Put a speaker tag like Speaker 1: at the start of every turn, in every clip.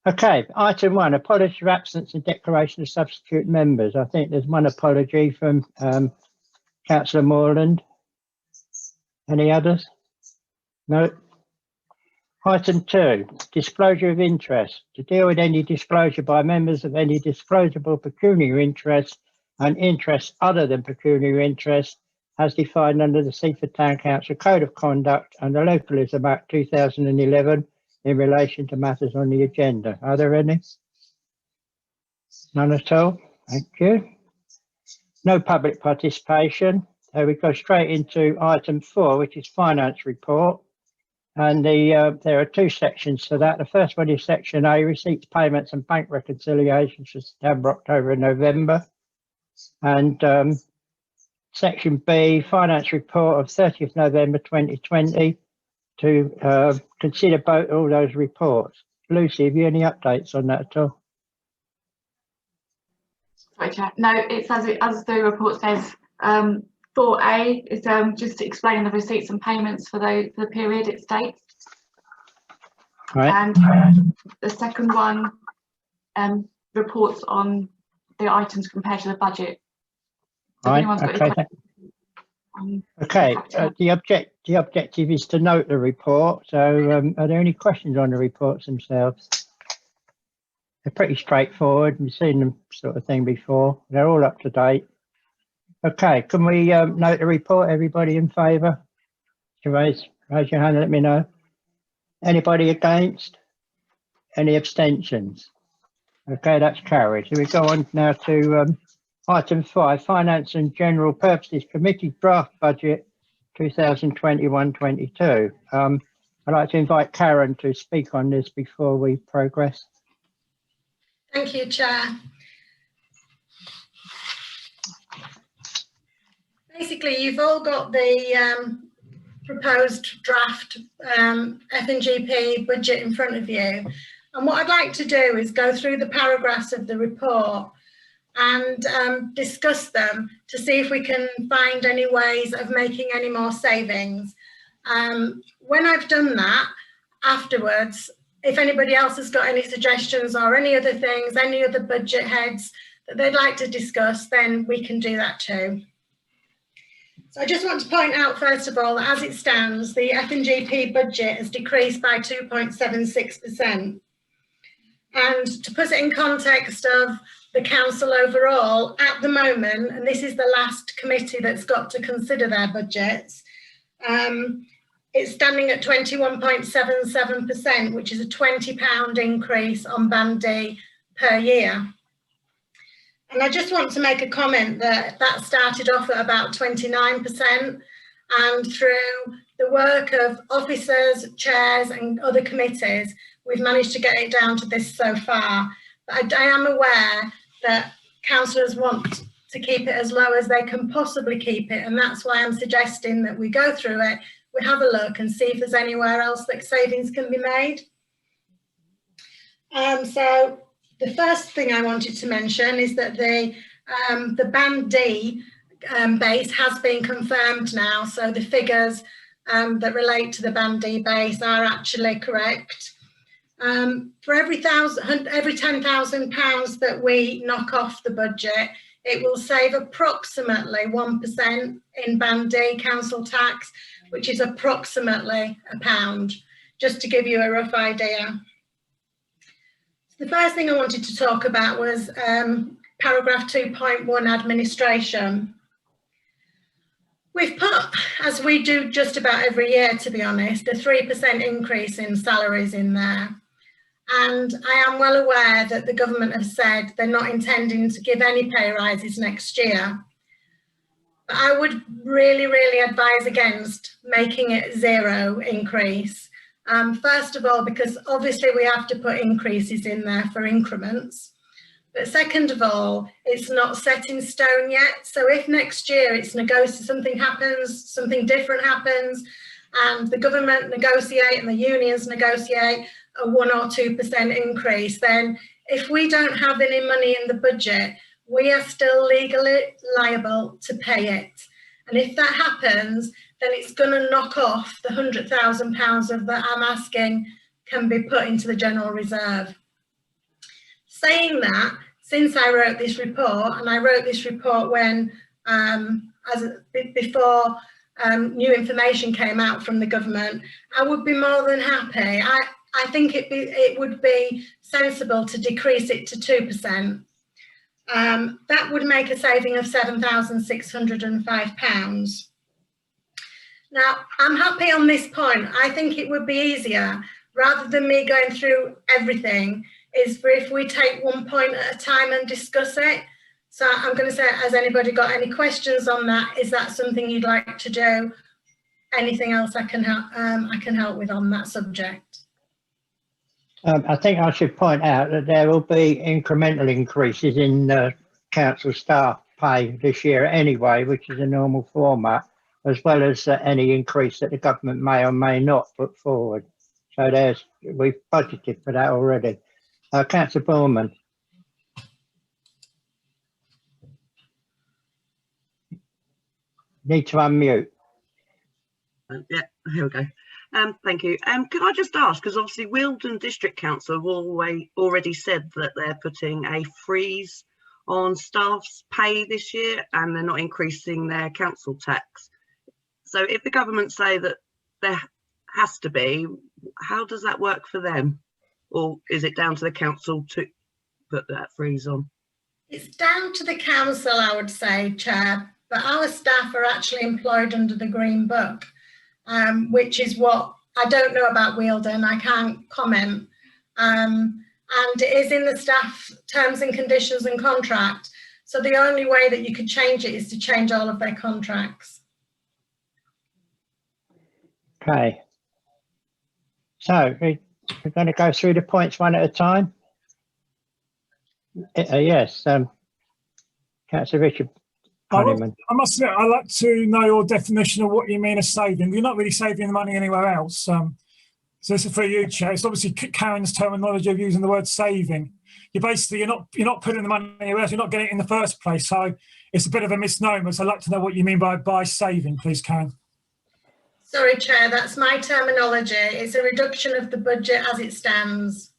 Speaker 1: Okay, item 1, apology for absence and declaration of substitute members. I think there's one apology from Councillor Moreland. Any others? No. Item 2, disclosure of interest. To deal with any disclosure by members of any disclosable pecuniary interest and interest other than pecuniary interest as defined under the Seaford Town Council Code of Conduct and the Localism Act 2011 in relation to matters on the agenda. Are there any? None at all. Thank you. No public participation. So we go straight into item 4, which is finance report. And there are 2 sections to that. The first one is section A, receipts, payments and bank reconciliations for September, October and November. And section B, finance report of 30th November 2020 to consider both all those reports. Lucy, have you any updates on that at all?
Speaker 2: Sorry, Chair. No, it's as the report says. 4A is just explaining the receipts and payments for the period it states.
Speaker 1: Right.
Speaker 2: And the second one reports on the items compared to the budget. So
Speaker 1: Right. Okay. The objective is to note the report. So are there any questions on the reports themselves? They're pretty straightforward. We've seen them sort of thing before. They're all up to date. Okay, can we note the report? Everybody in favour? Raise your hand and let me know. Anybody against? Any abstentions? Okay, that's carried. So we go on now to item 5, Finance and General Purposes Committee Draft Budget 2021-22. I'd like to invite Karen to speak on this before we progress.
Speaker 3: Thank you, Chair. Basically, you've all got the proposed draft F&GP budget in front of you. And what I'd like to do is go through the paragraphs of the report and discuss them to see if we can find any ways of making any more savings. When I've done that, afterwards, if anybody else has got any suggestions or any other things, any other budget heads that they'd like to discuss, then we can do that too. So I just want to point out, first of all, that as it stands, the F&GP budget has decreased by 2.76%. And to put it in context of the council overall, at the moment, and this is the last committee that's got to consider their budgets, it's standing at 21.77%, which is a £20 increase on Band D per year. And I just want to make a comment that started off at about 29%, and through the work of officers, chairs and other committees, we've managed to get it down to this so far. But I am aware that councillors want to keep it as low as they can possibly keep it, and that's why I'm suggesting that we go through it, we have a look and see if there's anywhere else that savings can be made. So the first thing I wanted to mention is that the Band D base has been confirmed now, so the figures that relate to the Band D base are actually correct. For every £10,000 that we knock off the budget, it will save approximately 1% in Band D council tax, which is approximately £1, just to give you a rough idea. The first thing I wanted to talk about was paragraph 2.1, administration. We've put, as we do just about every year, to be honest, a 3% increase in salaries in there. And I am well aware that the government have said they're not intending to give any pay rises next year. But I would really, really advise against making it 0 increase. First of all, because obviously we have to put increases in there for increments. But second of all, it's not set in stone yet. So if next year it's negotiated, something happens, something different happens, and the government negotiate and the unions negotiate a 1 or 2% increase, then if we don't have any money in the budget, we are still legally liable to pay it. And if that happens, then it's going to knock off the £100,000 that I'm asking can be put into the general reserve. Saying that, since I wrote this report, and I wrote this report when, before new information came out from the government, I would be more than happy. I think it would be sensible to decrease it to 2%. That would make a saving of £7,605. Now, I'm happy on this point. I think it would be easier, rather than me going through everything, is for if we take one point at a time and discuss it. So I'm going to say, has anybody got any questions on that? Is that something you'd like to do? Anything else I can help with on that subject?
Speaker 1: I think I should point out that there will be incremental increases in council staff pay this year anyway, which is a normal format, as well as any increase that the government may or may not put forward. So we've budgeted for that already. Councillor Borman. Need to unmute.
Speaker 4: Yeah, here we go. Thank you. Can I just ask, because obviously Wealdon District Council have already said that they're putting a freeze on staff's pay this year and they're not increasing their council tax. So if the government say that there has to be, how does that work for them? Or is it down to the council to put that freeze on?
Speaker 3: It's down to the council, I would say, Chair, but our staff are actually employed under the Green Book. Which is what I don't know about Wealdon, I can't comment. And it is in the staff terms and conditions and contract. So the only way that you could change it is to change all of their contracts.
Speaker 1: Okay. So we're going to go through the points one at a time. Yes, Councillor Richard.
Speaker 5: I must admit, I'd like to know your definition of what you mean as saving. You're not really saving the money anywhere else. So this is for you, Chair. It's obviously Karen's terminology of using the word saving. You're not putting the money anywhere else. You're not getting it in the first place. So it's a bit of a misnomer. So I'd like to know what you mean by saving, please, Karen.
Speaker 3: Sorry, Chair, that's my terminology. It's a reduction of the budget as it stands.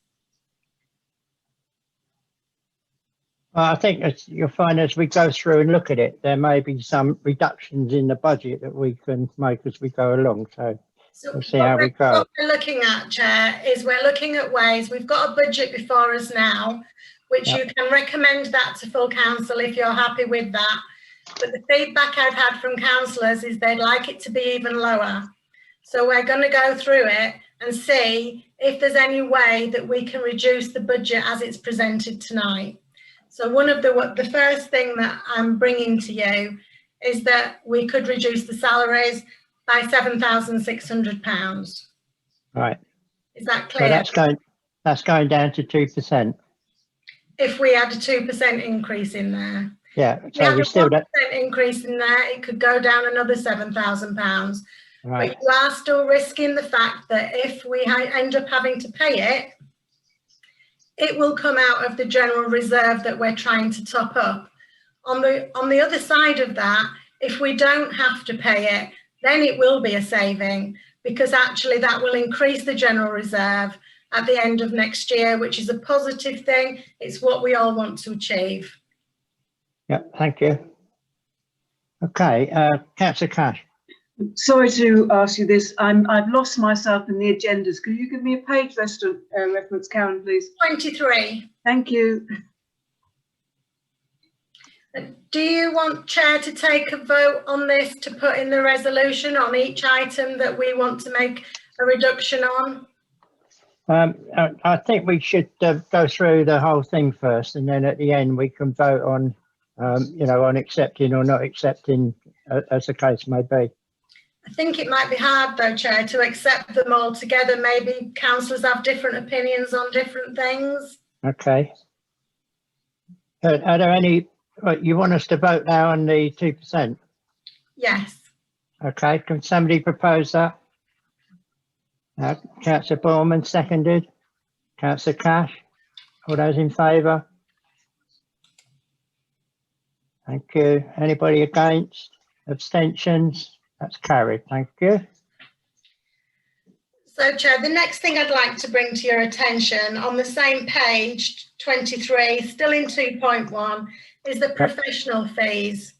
Speaker 1: I think you'll find as we go through and look at it, there may be some reductions in the budget that we can make as we go along. So we'll see how we go.
Speaker 3: What we're looking at, Chair, is we're looking at ways. We've got a budget before us now, which you can recommend that to full council if you're happy with that. But the feedback I've had from councillors is they'd like it to be even lower. So we're going to go through it and see if there's any way that we can reduce the budget as it's presented tonight. So the first thing that I'm bringing to you is that we could reduce the salaries by £7,600.
Speaker 1: Right.
Speaker 3: Is that clear?
Speaker 1: So that's going down to 2%.
Speaker 3: If we had a 2% increase in there.
Speaker 1: Yeah.
Speaker 3: So we still had a 1% increase in there, it could go down another £7,000. Right. But you are still risking the fact that if we end up having to pay it, it will come out of the general reserve that we're trying to top up. On the other side of that, if we don't have to pay it, then it will be a saving, because actually that will increase the general reserve at the end of next year, which is a positive thing. It's what we all want to achieve.
Speaker 1: Yeah, thank you. Okay, Councillor Cash.
Speaker 6: Sorry to ask you this. I've lost myself in the agendas. Could you give me a page reference, Karen, please?
Speaker 3: 23.
Speaker 6: Thank you.
Speaker 3: Do you want Chair to take a vote on this to put in the resolution on each item that we want to make a reduction on?
Speaker 1: I think we should go through the whole thing first, and then at the end we can vote on, on accepting or not accepting, as the case may be.
Speaker 3: I think it might be hard though, Chair, to accept them all together. Maybe councillors have different opinions on different things. Okay. Are there any, you want us to vote now on the 2%? Yes. Okay, can somebody propose that? Councillor Borman, seconded. Councillor Cash, all those in favour? Thank you. Anybody against? Abstentions? That's carried. Thank you. So, Chair, the next thing I'd like to bring to your attention on the same page, 23, still in 2.1, is the professional fees.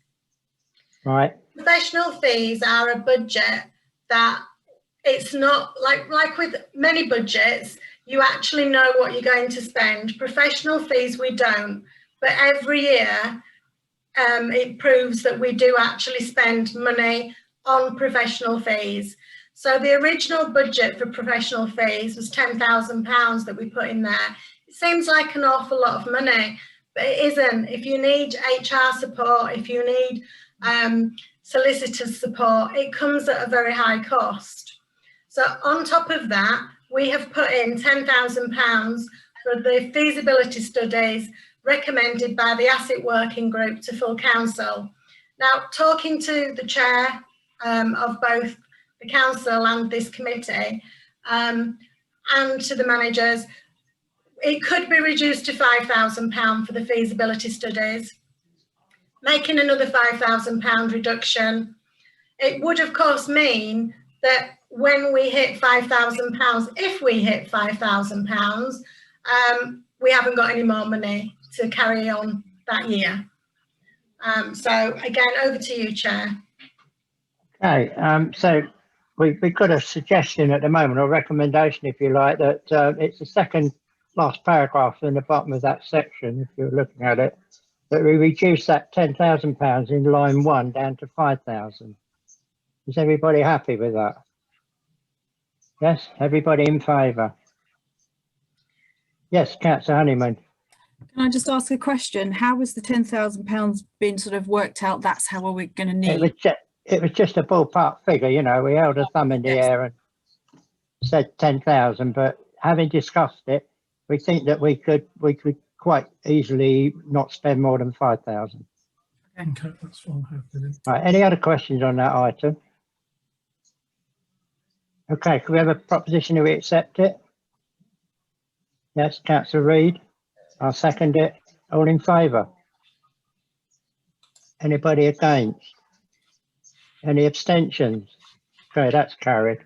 Speaker 1: Right.
Speaker 3: Professional fees are a budget that it's not like with many budgets, you actually know what you're going to spend. Professional fees, we don't, but every year it proves that we do actually spend money on professional fees. So the original budget for professional fees was £10,000 that we put in there. It seems like an awful lot of money, but it isn't. If you need HR support, if you need solicitor's support, it comes at a very high cost. So on top of that, we have put in £10,000 for the feasibility studies recommended by the Asset Working Group to full council. Now, talking to the chair of both the council and this committee and to the managers, it could be reduced to £5,000 for the feasibility studies, making another £5,000 reduction. It would, of course, mean that when we hit £5,000, if we hit £5,000, we haven't got any more money to carry on that year. So again, over to you, Chair.
Speaker 1: Okay, so we've got a suggestion at the moment, or recommendation, if you like, that it's the second last paragraph in the bottom of that section, if you're looking at it, that we reduce that £10,000 in line 1 down to 5,000. Is everybody happy with that? Yes, everybody in favour? Yes, Councillor Honeyman.
Speaker 7: Can I just ask a question? How was the £10,000 being sort of worked out? That's how we're going to need.
Speaker 1: It was just a ballpark figure, you know. We held a thumb in the air and said 10,000, but having discussed it, we think that we could quite easily not spend more than 5,000.
Speaker 5: Okay, that's fine.
Speaker 1: Right, any other questions on that item? Okay, can we have a proposition that we accept it? Yes, Councillor Reid. I'll second it. All in favour? Anybody against? Any abstentions? Okay, that's carried.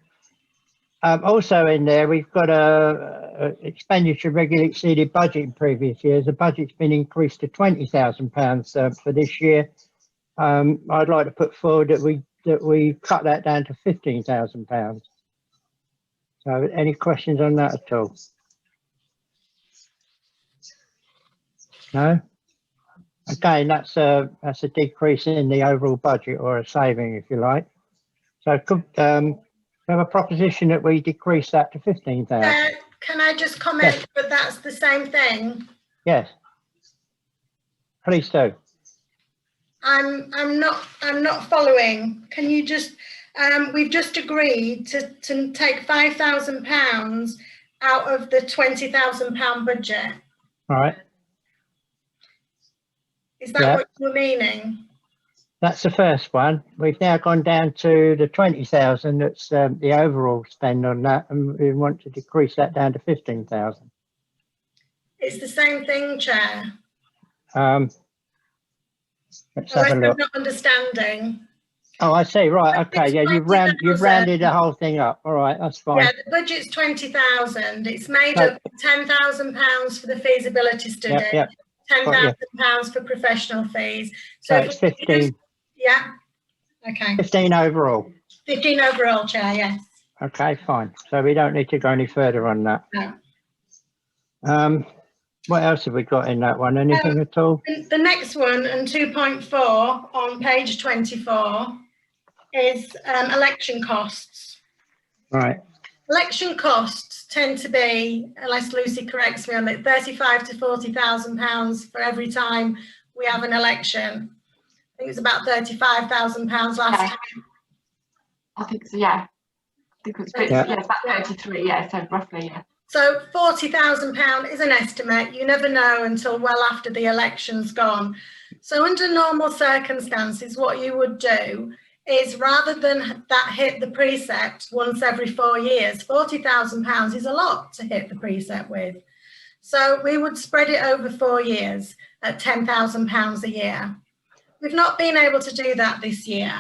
Speaker 1: Also in there, we've got a expenditure regularly exceeded budget in previous years. The budget's been increased to £20,000 for this year. I'd like to put forward that we cut that down to £15,000. So any questions on that at all? No? Again, that's a decrease in the overall budget, or a saving, if you like. So could we have a proposition that we decrease that to 15,000?
Speaker 3: Can I just comment
Speaker 1: Yes.
Speaker 3: that that's the same thing?
Speaker 1: Yes. Please do.
Speaker 3: I'm not following. Can you just we've just agreed to take £5,000 out of the £20,000 budget.
Speaker 1: All right.
Speaker 3: Is that what you're meaning?
Speaker 1: That's the first one. We've now gone down to the 20,000. That's the overall spend on that, and we want to decrease that down to 15,000.
Speaker 3: It's the same thing, Chair.
Speaker 1: Let's have a look.
Speaker 3: I'm not understanding.
Speaker 1: Oh, I see. Right. Okay. Yeah, you've rounded the whole thing up. All right. That's fine.
Speaker 3: Yeah, the budget's 20,000. It's made up of £10,000 for the feasibility study.
Speaker 1: Yep.
Speaker 3: £10,000 for professional fees.
Speaker 1: So it's 15.
Speaker 3: Yeah. Okay.
Speaker 1: 15 overall.
Speaker 3: 15 overall, Chair. Yes.
Speaker 1: Okay, fine. So we don't need to go any further on that.
Speaker 3: No.
Speaker 1: What else have we got in that one? Anything at all?
Speaker 3: The next one, and 2.4 on page 24, is election costs.
Speaker 1: Right.
Speaker 3: Election costs tend to be, unless Lucy corrects me on it, £35,000 to £40,000 for every time we have an election. I think it's about £35,000 last time.
Speaker 2: I think so, yeah. I think it's about 33, yeah, so roughly, yeah.
Speaker 3: So £40,000 is an estimate. You never know until well after the election's gone. So under normal circumstances, what you would do is, rather than that hit the precept once every 4 years, £40,000 is a lot to hit the precept with. So we would spread it over 4 years at £10,000 a year. We've not been able to do that this year.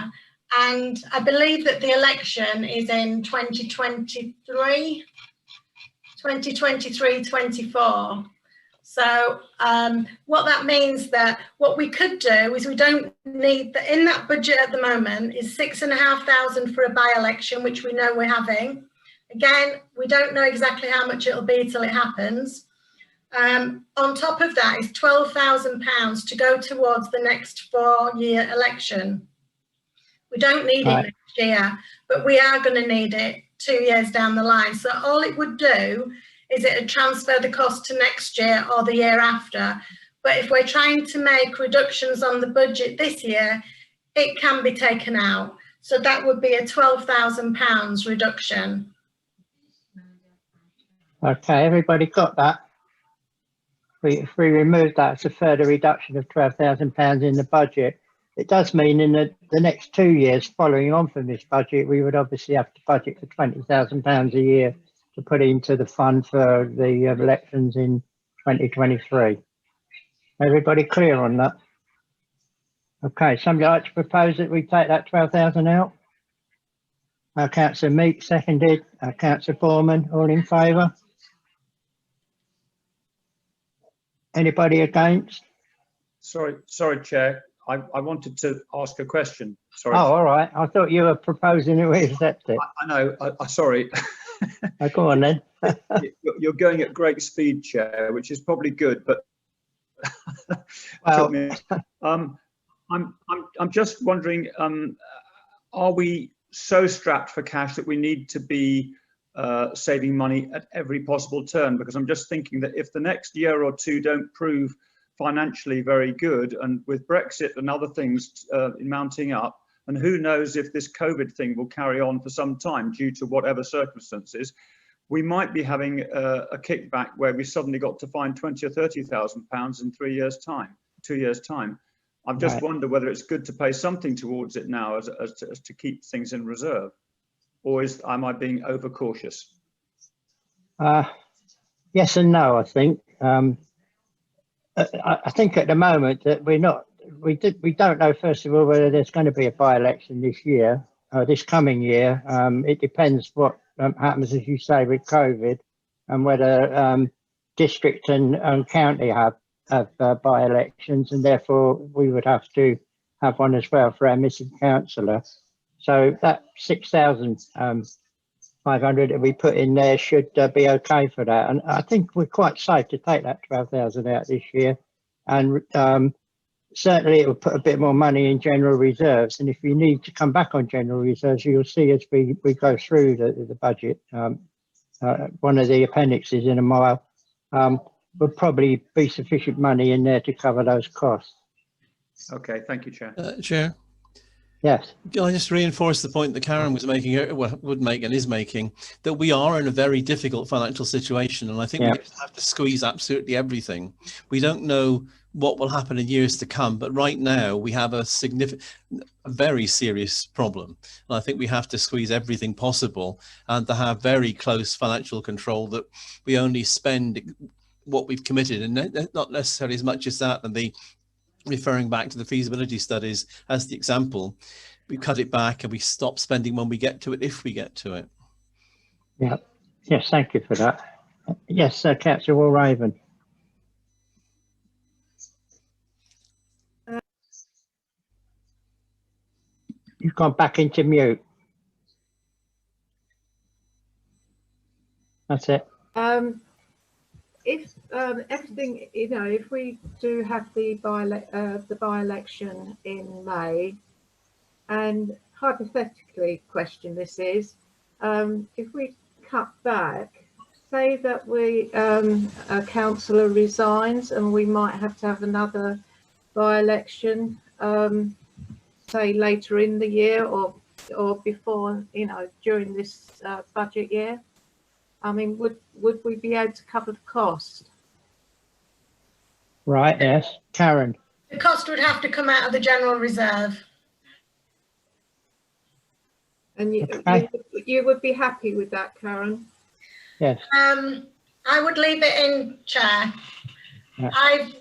Speaker 3: And I believe that the election is in 2023, 24. So what that means that what we could do is we don't need that in that budget at the moment is 6,500 for a by-election, which we know we're having. Again, we don't know exactly how much it'll be till it happens. On top of that is £12,000 to go towards the next 4-year election. We don't need it next year, but we are going to need it 2 years down the line. So all it would do is it would transfer the cost to next year or the year after. But if we're trying to make reductions on the budget this year, it can be taken out. So that would be a £12,000 reduction.
Speaker 1: Okay, everybody got that? If we remove that, it's a further reduction of £12,000 in the budget. It does mean in the next 2 years following on from this budget, we would obviously have to budget for £20,000 a year to put into the fund for the elections in 2023. Everybody clear on that? Okay, somebody like to propose that we take that 12,000 out? Councillor Meek, seconded. Councillor Foreman, all in favour? Anybody against?
Speaker 8: Sorry, Chair. I wanted to ask a question. Sorry.
Speaker 1: Oh, all right. I thought you were proposing that we accept it.
Speaker 8: I know. Sorry.
Speaker 1: Oh, go on then.
Speaker 8: You're going at great speed, Chair, which is probably good. But
Speaker 1: well,
Speaker 8: I'm just wondering, are we so strapped for cash that we need to be saving money at every possible turn? Because I'm just thinking that if the next year or two don't prove financially very good, and with Brexit and other things mounting up, and who knows if this COVID thing will carry on for some time due to whatever circumstances, we might be having a kickback where we suddenly got to find 20 or 30,000 pounds in 2 years' time. I've just wondered whether it's good to pay something towards it now as to keep things in reserve, or am I being overcautious?
Speaker 1: yes and no, I think. I think at the moment that we don't know, first of all, whether there's going to be a by-election this year, this coming year. It depends what happens, as you say, with COVID, and whether district and county have by-elections, and therefore we would have to have one as well for our missing councillor. So that 6,500 that we put in there should be okay for that. And I think we're quite safe to take that 12,000 out this year. And certainly it will put a bit more money in general reserves. And if you need to come back on general reserves, you'll see as we go through the budget, one of the appendixes in a mile, will probably be sufficient money in there to cover those costs.
Speaker 8: Okay, thank you, Chair.
Speaker 9: Chair.
Speaker 1: Yes.
Speaker 9: Can I just reinforce the point that Karen was making, would make and is making, that we are in a very difficult financial situation, and I think we have to squeeze absolutely everything. We don't know what will happen in years to come, but right now we have a very serious problem, and I think we have to squeeze everything possible and to have very close financial control, that we only spend what we've committed, and not necessarily as much as that, and the referring back to the feasibility studies as the example. We cut it back and we stop spending when we get to it, if we get to it.
Speaker 1: Yeah. Yes, thank you for that. Yes, Councillor Walraven. You've gone back into mute. That's it.
Speaker 10: If everything, if we do have the by-election in May, and hypothetically question this is, if we cut back, say that a councillor resigns and we might have to have another by-election, say later in the year or before, during this budget year. I mean, would we be able to cover the cost?
Speaker 1: Right, yes. Karen.
Speaker 3: The cost would have to come out of the general reserve.
Speaker 10: And you would be happy with that, Karen?
Speaker 1: Yes.
Speaker 3: I would leave it in, Chair. Yeah.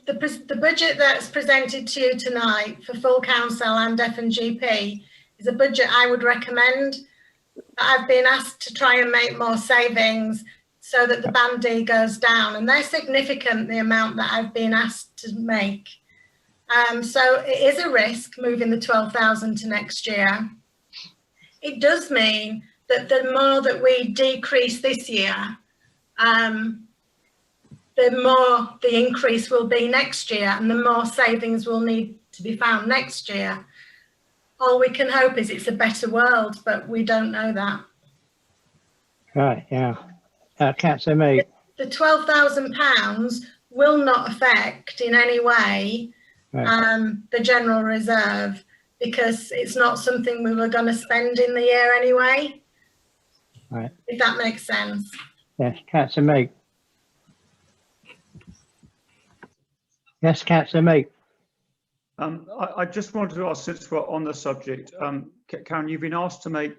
Speaker 3: The budget that's presented to you tonight for full council and F&GP is a budget I would recommend. I've been asked to try and make more savings so that the Band D goes down, and they're significant, the amount that I've been asked to make. So it is a risk moving the 12,000 to next year. It does mean that the more that we decrease this year, the more the increase will be next year, and the more savings will need to be found next year. All we can hope is it's a better world, but we don't know that.
Speaker 1: Right, yeah. Councillor Mead.
Speaker 3: The £12,000 will not affect in any way the general reserve, because it's not something we were going to spend in the year anyway.
Speaker 1: Right.
Speaker 3: If that makes sense.
Speaker 1: Yes, Councillor Mead. Yes, Councillor Mead.
Speaker 8: I just wanted to ask, since we're on the subject, Karen, you've been asked to make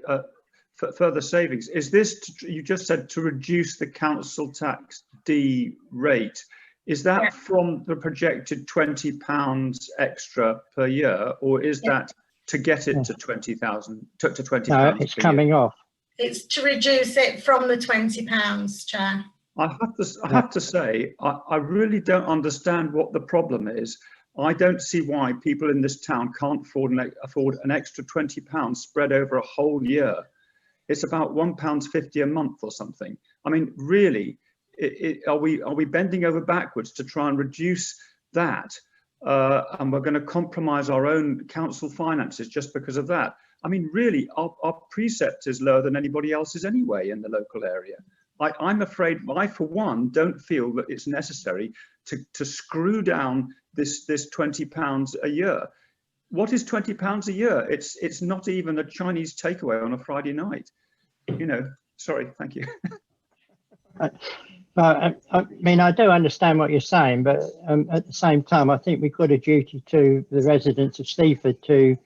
Speaker 8: further savings. Is this, you just said, to reduce the council tax D rate? Is that from the projected £20 extra per year, or is that to get it to 20,000 to £20?
Speaker 1: No, it's coming off.
Speaker 3: It's to reduce it from the £20, Chair.
Speaker 8: I have to say, I really don't understand what the problem is. I don't see why people in this town can't afford an extra £20 spread over a whole year. It's about £1.50 a month or something. I mean, really, are we bending over backwards to try and reduce that? And we're going to compromise our own council finances just because of that. I mean, really, our precept is lower than anybody else's anyway in the local area. I'm afraid, I for one don't feel that it's necessary to screw down this £20 a year. What is £20 a year? It's not even a Chinese takeaway on a Friday night. You know, sorry, thank you.
Speaker 1: I mean, I do understand what you're saying, but at the same time, I think we've got a duty to the residents of Seaford to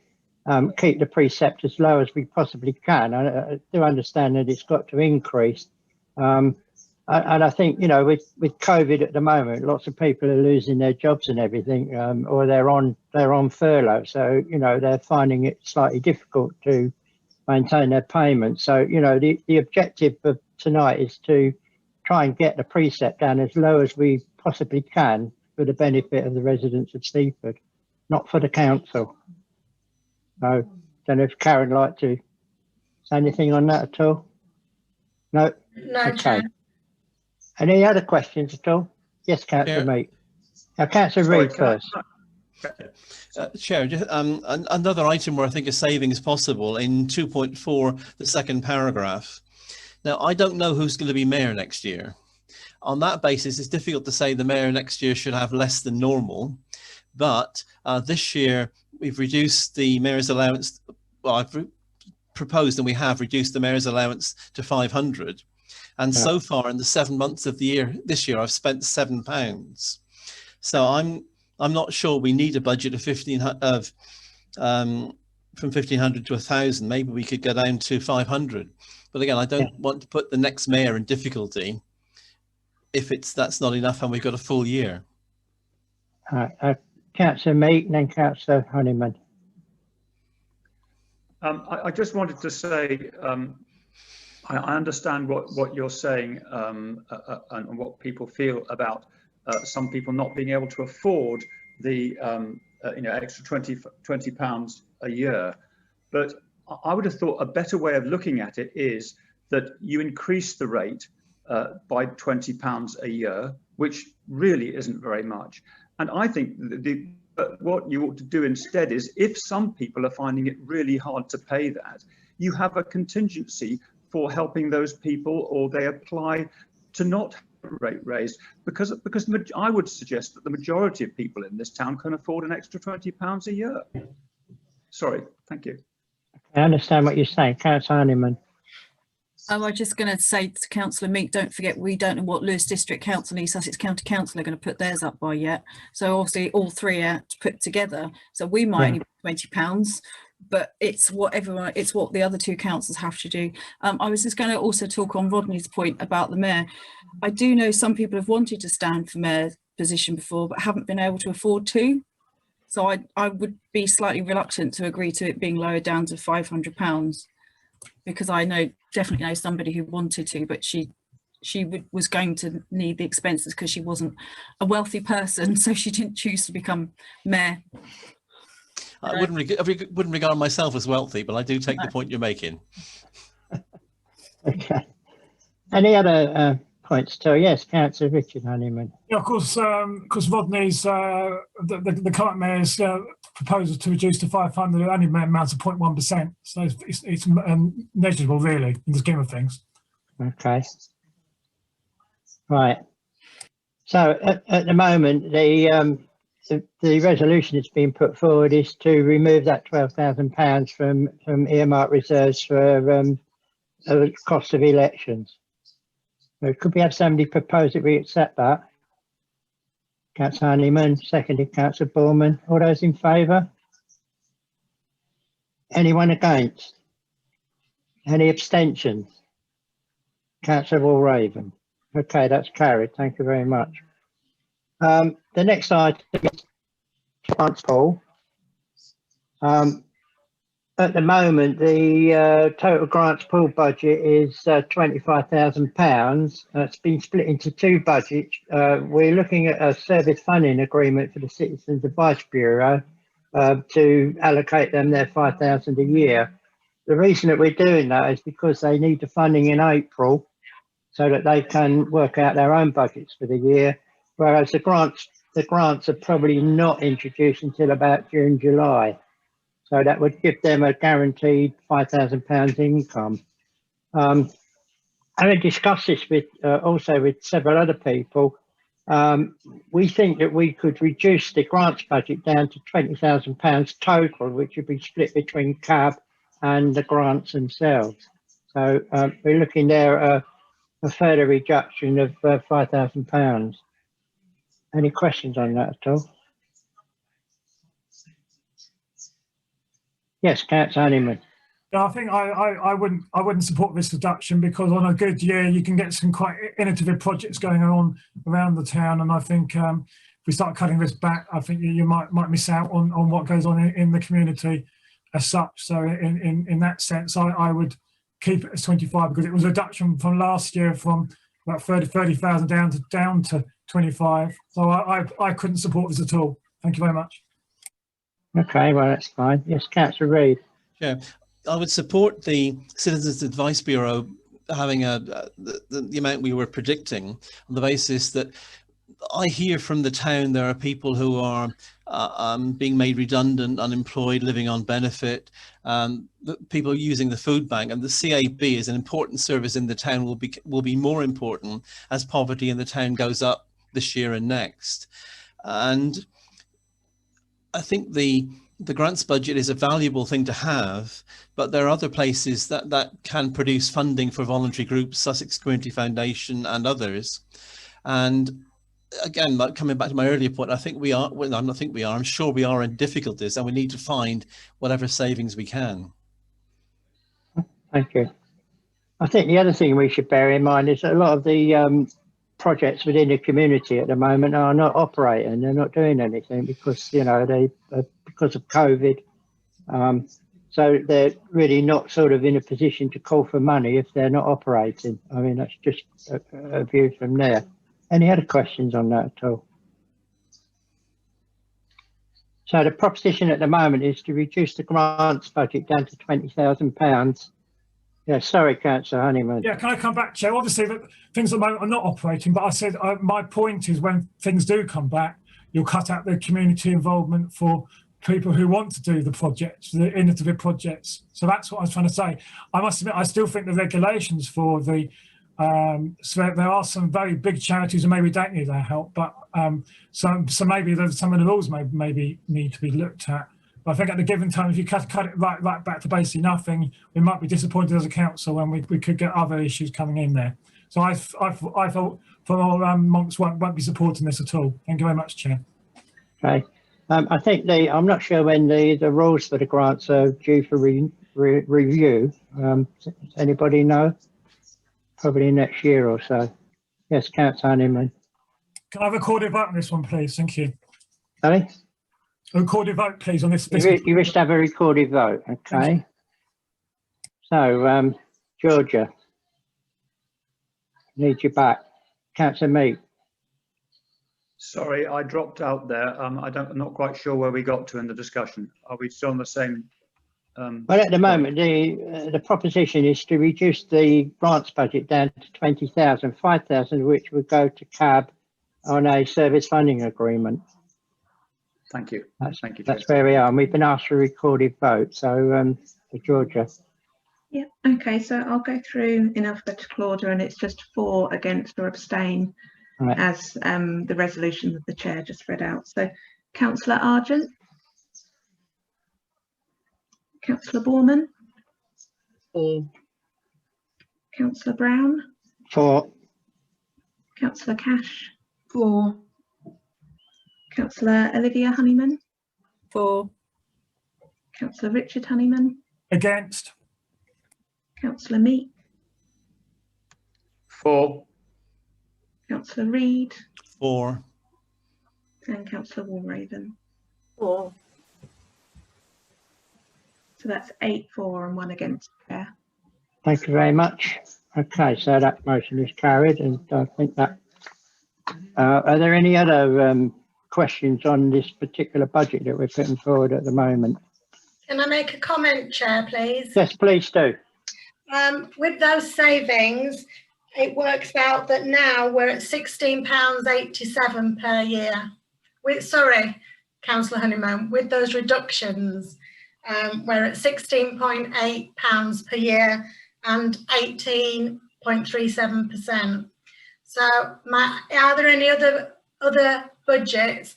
Speaker 1: keep the precept as low as we possibly can. I do understand that it's got to increase. And I think, you know, with COVID at the moment, lots of people are losing their jobs and everything, or they're on furlough. So, you know, they're finding it slightly difficult to maintain their payments. So, you know, the objective of tonight is to try and get the precept down as low as we possibly can for the benefit of the residents of Seaford, not for the council. So, don't know if Karen would like to say anything on that at all. No.
Speaker 3: No,
Speaker 1: okay.
Speaker 3: Chair.
Speaker 1: Any other questions at all? Yes, Councillor Mead. Now, Councillor Reid first.
Speaker 9: Chair, just, another item where I think a saving is possible in 2.4, the second paragraph. Now, I don't know who's going to be mayor next year. On that basis, it's difficult to say the mayor next year should have less than normal. But this year, we've reduced the mayor's allowance. Well, I've proposed and we have reduced the mayor's allowance to 500. And so far in the 7 months of the year, this year, I've spent £7. So I'm not sure we need a budget of from 1,500 to 1,000. Maybe we could go down to 500. But again, I don't want to put the next mayor in difficulty if that's not enough and we've got a full year.
Speaker 1: Councillor Mead and then Councillor Honeyman.
Speaker 8: I just wanted to say, I understand what you're saying and what people feel about some people not being able to afford the extra £20 a year. But I would have thought a better way of looking at it is that you increase the rate by £20 a year, which really isn't very much. And I think what you ought to do instead is, if some people are finding it really hard to pay that, you have a contingency for helping those people, or they apply to not have a rate raised, because I would suggest that the majority of people in this town can afford an extra £20 a year. Sorry, thank you.
Speaker 1: I understand what you're saying, Councillor Honeyman.
Speaker 7: I was just going to say to Councillor Meek, don't forget, we don't know what Lewes District Council and East Sussex County Council are going to put theirs up by yet. So obviously all three are put together. So we might only be £20, but it's what the other two councils have to do. I was just going to also talk on Rodney's point about the mayor. I do know some people have wanted to stand for mayor's position before, but haven't been able to afford to. So I would be slightly reluctant to agree to it being lowered down to £500, because I definitely know somebody who wanted to, but she was going to need the expenses because she wasn't a wealthy person, so she didn't choose to become mayor.
Speaker 9: I wouldn't regard myself as wealthy, but I do take the point you're making.
Speaker 1: Okay. Any other points? So yes, Councillor Richard Honeyman.
Speaker 5: Yeah, of course, Rodney's, the current mayor's proposal to reduce to 500 only amounts to 0.1%. So it's negligible, really, in the scheme of things.
Speaker 1: Okay. Right. So at the moment, the resolution that's been put forward is to remove that £12,000 from earmark reserves for cost of elections. So could we have somebody propose that we accept that? Councillor Honeyman, seconded Councillor Borman. All those in favour? Anyone against? Any abstentions? Councillor Walraven. Okay, that's carried. Thank you very much. The next item is grants pool. At the moment, the total grants pool budget is £25,000. It's been split into two budgets. We're looking at a service funding agreement for the Citizens Advice Bureau to allocate them their £5,000 a year. The reason that we're doing that is because they need the funding in April so that they can work out their own budgets for the year, whereas the grants are probably not introduced until about June, July. So that would give them a guaranteed £5,000 income. Having discussed this also with several other people, we think that we could reduce the grants budget down to £20,000 total, which would be split between CAB and the grants themselves. So we're looking there at a further reduction of £5,000. Any questions on that at all? Yes, Councillor Honeyman.
Speaker 5: Yeah, I think I wouldn't support this reduction, because on a good year you can get some quite innovative projects going on around the town, and I think if we start cutting this back, I think you might miss out on what goes on in the community as such. So in that sense, I would keep it as 25, because it was a reduction from last year from about 30,000 down to 25. So I couldn't support this at all. Thank you very much.
Speaker 1: Okay, well, that's fine. Yes, Councillor Reid.
Speaker 9: Yeah, I would support the Citizens Advice Bureau having the amount we were predicting, on the basis that I hear from the town there are people who are being made redundant, unemployed, living on benefit, people using the food bank, and the CAB is an important service in the town, will be more important as poverty in the town goes up this year and next. And I think the grants budget is a valuable thing to have, but there are other places that can produce funding for voluntary groups, Sussex Community Foundation and others. And again, coming back to my earlier point, I think we are, well, I'm sure we are in difficulties, and we need to find whatever savings we can.
Speaker 1: Thank you. I think the other thing we should bear in mind is that a lot of the projects within the community at the moment are not operating. They're not doing anything because, you know, because of COVID. So they're really not sort of in a position to call for money if they're not operating. I mean, that's just a view from there. Any other questions on that at all? So the proposition at the moment is to reduce the grants budget down to £20,000. Yeah, sorry, Councillor Honeyman.
Speaker 5: Yeah, can I come back, Chair? Obviously, things at the moment are not operating, but I said my point is when things do come back, you'll cut out the community involvement for people who want to do the projects, the innovative projects. So that's what I was trying to say. I must admit, I still think the regulations for the so there are some very big charities who maybe don't need our help, but so maybe some of the rules maybe need to be looked at. But I think at the given time, if you cut it right back to basically nothing, we might be disappointed as a council, and we could get other issues coming in there. So I thought for Monks won't be supporting this at all. Thank you very much, Chair.
Speaker 1: Okay. I think I'm not sure when the rules for the grants are due for review. Does anybody know? Probably next year or so. Yes, Councillor Honeyman.
Speaker 5: Can I have a recorded vote on this one, please? Thank you.
Speaker 1: Sorry?
Speaker 5: A recorded vote, please, on this.
Speaker 1: You wish to have a recorded vote, okay? So, Georgia, need you back. Councillor Meek.
Speaker 8: Sorry, I dropped out there. I'm not quite sure where we got to in the discussion. Are we still on the same?
Speaker 1: Well, at the moment, the proposition is to reduce the grants budget down to 20,000, 5,000 of which would go to CAB on a service funding agreement.
Speaker 8: Thank you. Thank you.
Speaker 1: That's where we are. And we've been asked for a recorded vote. So, for Georgia.
Speaker 11: Yeah, okay, so I'll go through in alphabetical order, and it's just for, against or abstain,
Speaker 1: Right.
Speaker 11: as the resolution that the chair just read out. So Councillor Argent, Councillor Borman,
Speaker 4: For.
Speaker 11: Councillor Brown,
Speaker 1: For.
Speaker 11: Councillor Cash,
Speaker 6: For.
Speaker 11: Councillor Olivia Honeyman,
Speaker 7: For.
Speaker 11: Councillor Richard Honeyman,
Speaker 5: Against.
Speaker 11: Councillor Meek,
Speaker 8: For.
Speaker 11: Councillor Reid,
Speaker 9: For.
Speaker 11: and Councillor Walraven.
Speaker 10: For.
Speaker 11: So that's 8 for and 1 against, Chair.
Speaker 1: Thank you very much. Okay, so that motion is carried, and I think that. Are there any other questions on this particular budget that we're putting forward at the moment?
Speaker 3: Can I make a comment, Chair, please?
Speaker 1: Yes, please do.
Speaker 3: With those savings, it works out that now we're at £16.87 per year. Sorry, Councillor Honeyman, with those reductions, we're at £16.8 per year and 18.37%. So are there any other budgets,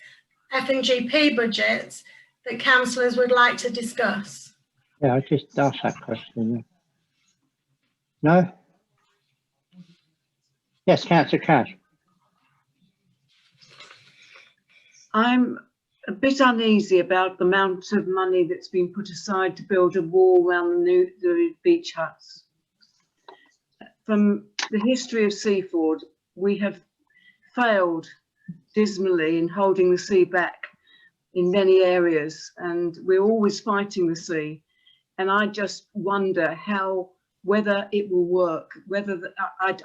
Speaker 3: F&GP budgets, that councillors would like to discuss?
Speaker 1: Yeah, I just asked that question. No? Yes, Councillor Cash.
Speaker 6: I'm a bit uneasy about the amount of money that's been put aside to build a wall around the beach huts. From the history of Seaford, we have failed dismally in holding the sea back in many areas, and we're always fighting the sea. And I just wonder whether it will work,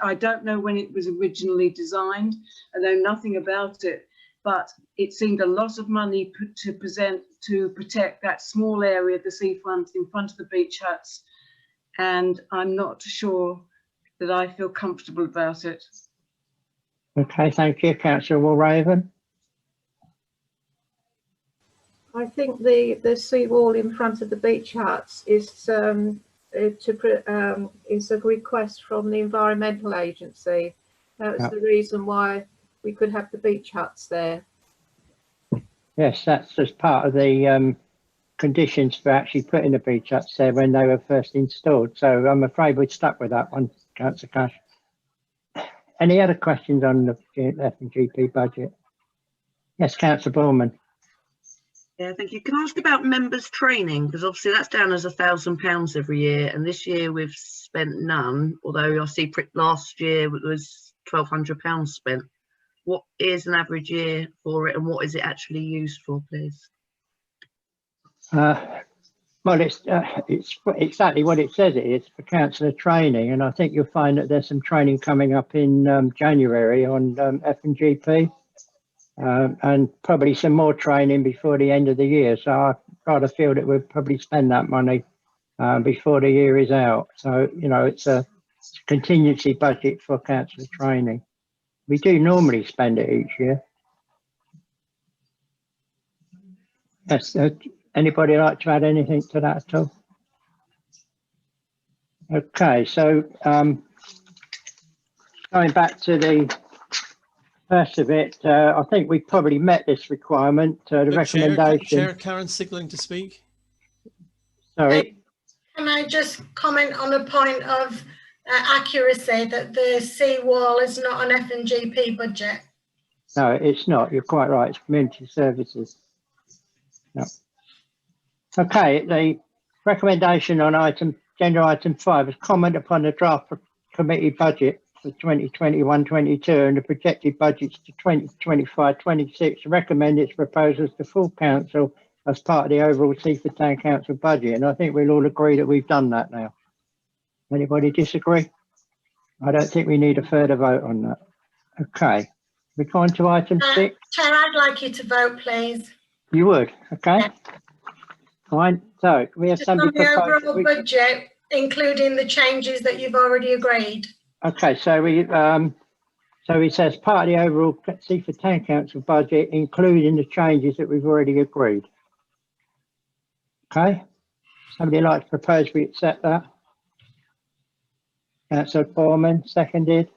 Speaker 6: I don't know when it was originally designed. I know nothing about it, but it seemed a lot of money to protect that small area of the seafront in front of the beach huts, and I'm not sure that I feel comfortable about it.
Speaker 1: Okay, thank you, Councillor Walraven.
Speaker 10: I think the seawall in front of the beach huts is a request from the Environmental Agency. That's the reason why we could have the beach huts there.
Speaker 1: Yes, that's just part of the conditions for actually putting the beach huts there when they were first installed. So I'm afraid we're stuck with that one, Councillor Cash. Any other questions on the F&GP budget? Yes, Councillor Borman.
Speaker 4: Yeah, thank you. Can I ask about members' training? Because obviously that's down as £1,000 every year, and this year we've spent none, although I see last year it was £1,200 spent. What is an average year for it, and what is it actually used for, please?
Speaker 1: Well, it's exactly what it says it is, for councillor training, and I think you'll find that there's some training coming up in January on F&GP. And probably some more training before the end of the year. So I rather feel that we'll probably spend that money before the year is out. So, you know, it's a contingency budget for councillor training. We do normally spend it each year. Yes, anybody like to add anything to that at all? Okay, so going back to the first of it, I think we probably met this requirement. The recommendation.
Speaker 9: Chair Karen signalling to speak.
Speaker 1: Sorry.
Speaker 3: Can I just comment on a point of accuracy that the seawall is not an F&GP budget?
Speaker 1: No, it's not. You're quite right. It's community services. No. Okay, the recommendation on agenda item 5 is comment upon the draft committee budget for 2021-22 and the projected budgets to 2025-26. Recommend its proposals to full council as part of the overall Seaford Town Council budget, and I think we'll all agree that we've done that now. Anybody disagree? I don't think we need a further vote on that. Okay, we're going to item 6.
Speaker 3: Chair, I'd like you to vote, please.
Speaker 1: You would, okay?
Speaker 3: Yeah.
Speaker 1: Fine. So we have
Speaker 3: Just on
Speaker 1: somebody
Speaker 3: the
Speaker 1: propose that
Speaker 3: overall
Speaker 1: we-
Speaker 3: budget, including the changes that you've already agreed.
Speaker 1: Okay, so it says part of the overall Seaford Town Council budget, including the changes that we've already agreed. Okay, somebody like to propose we accept that? Councillor Foreman, seconded.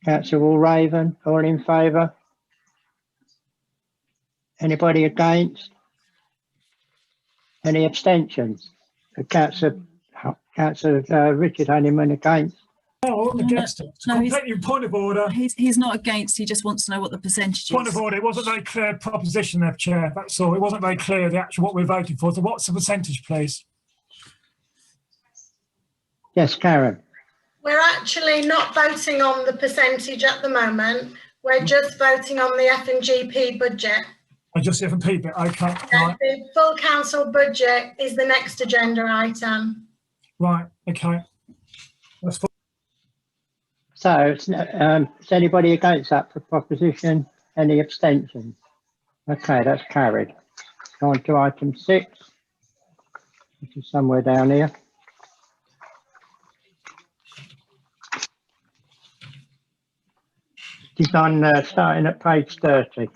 Speaker 1: Councillor Walraven, all in favour? Anybody against? Any abstentions? Councillor Richard Honeyman against.
Speaker 5: Oh,
Speaker 7: No,
Speaker 5: against it.
Speaker 7: no, he's-
Speaker 5: Completely point of order.
Speaker 7: He's not against, he just wants to know what the percentage
Speaker 5: Point
Speaker 7: is.
Speaker 5: of order. It wasn't a very clear proposition there, Chair. That's all. It wasn't very clear the actual what we're voting for. So what's the percentage, please?
Speaker 1: Yes, Karen.
Speaker 3: We're actually not voting on the percentage at the moment. We're just voting on the F&GP budget.
Speaker 5: I just have a peep it. Okay.
Speaker 3: And the full council budget is the next agenda item.
Speaker 5: Right. Okay. That's fine.
Speaker 1: So, is anybody against that proposition? Any abstentions? Okay, that's carried. On to item 6, which is somewhere down here. It's on starting at page 30.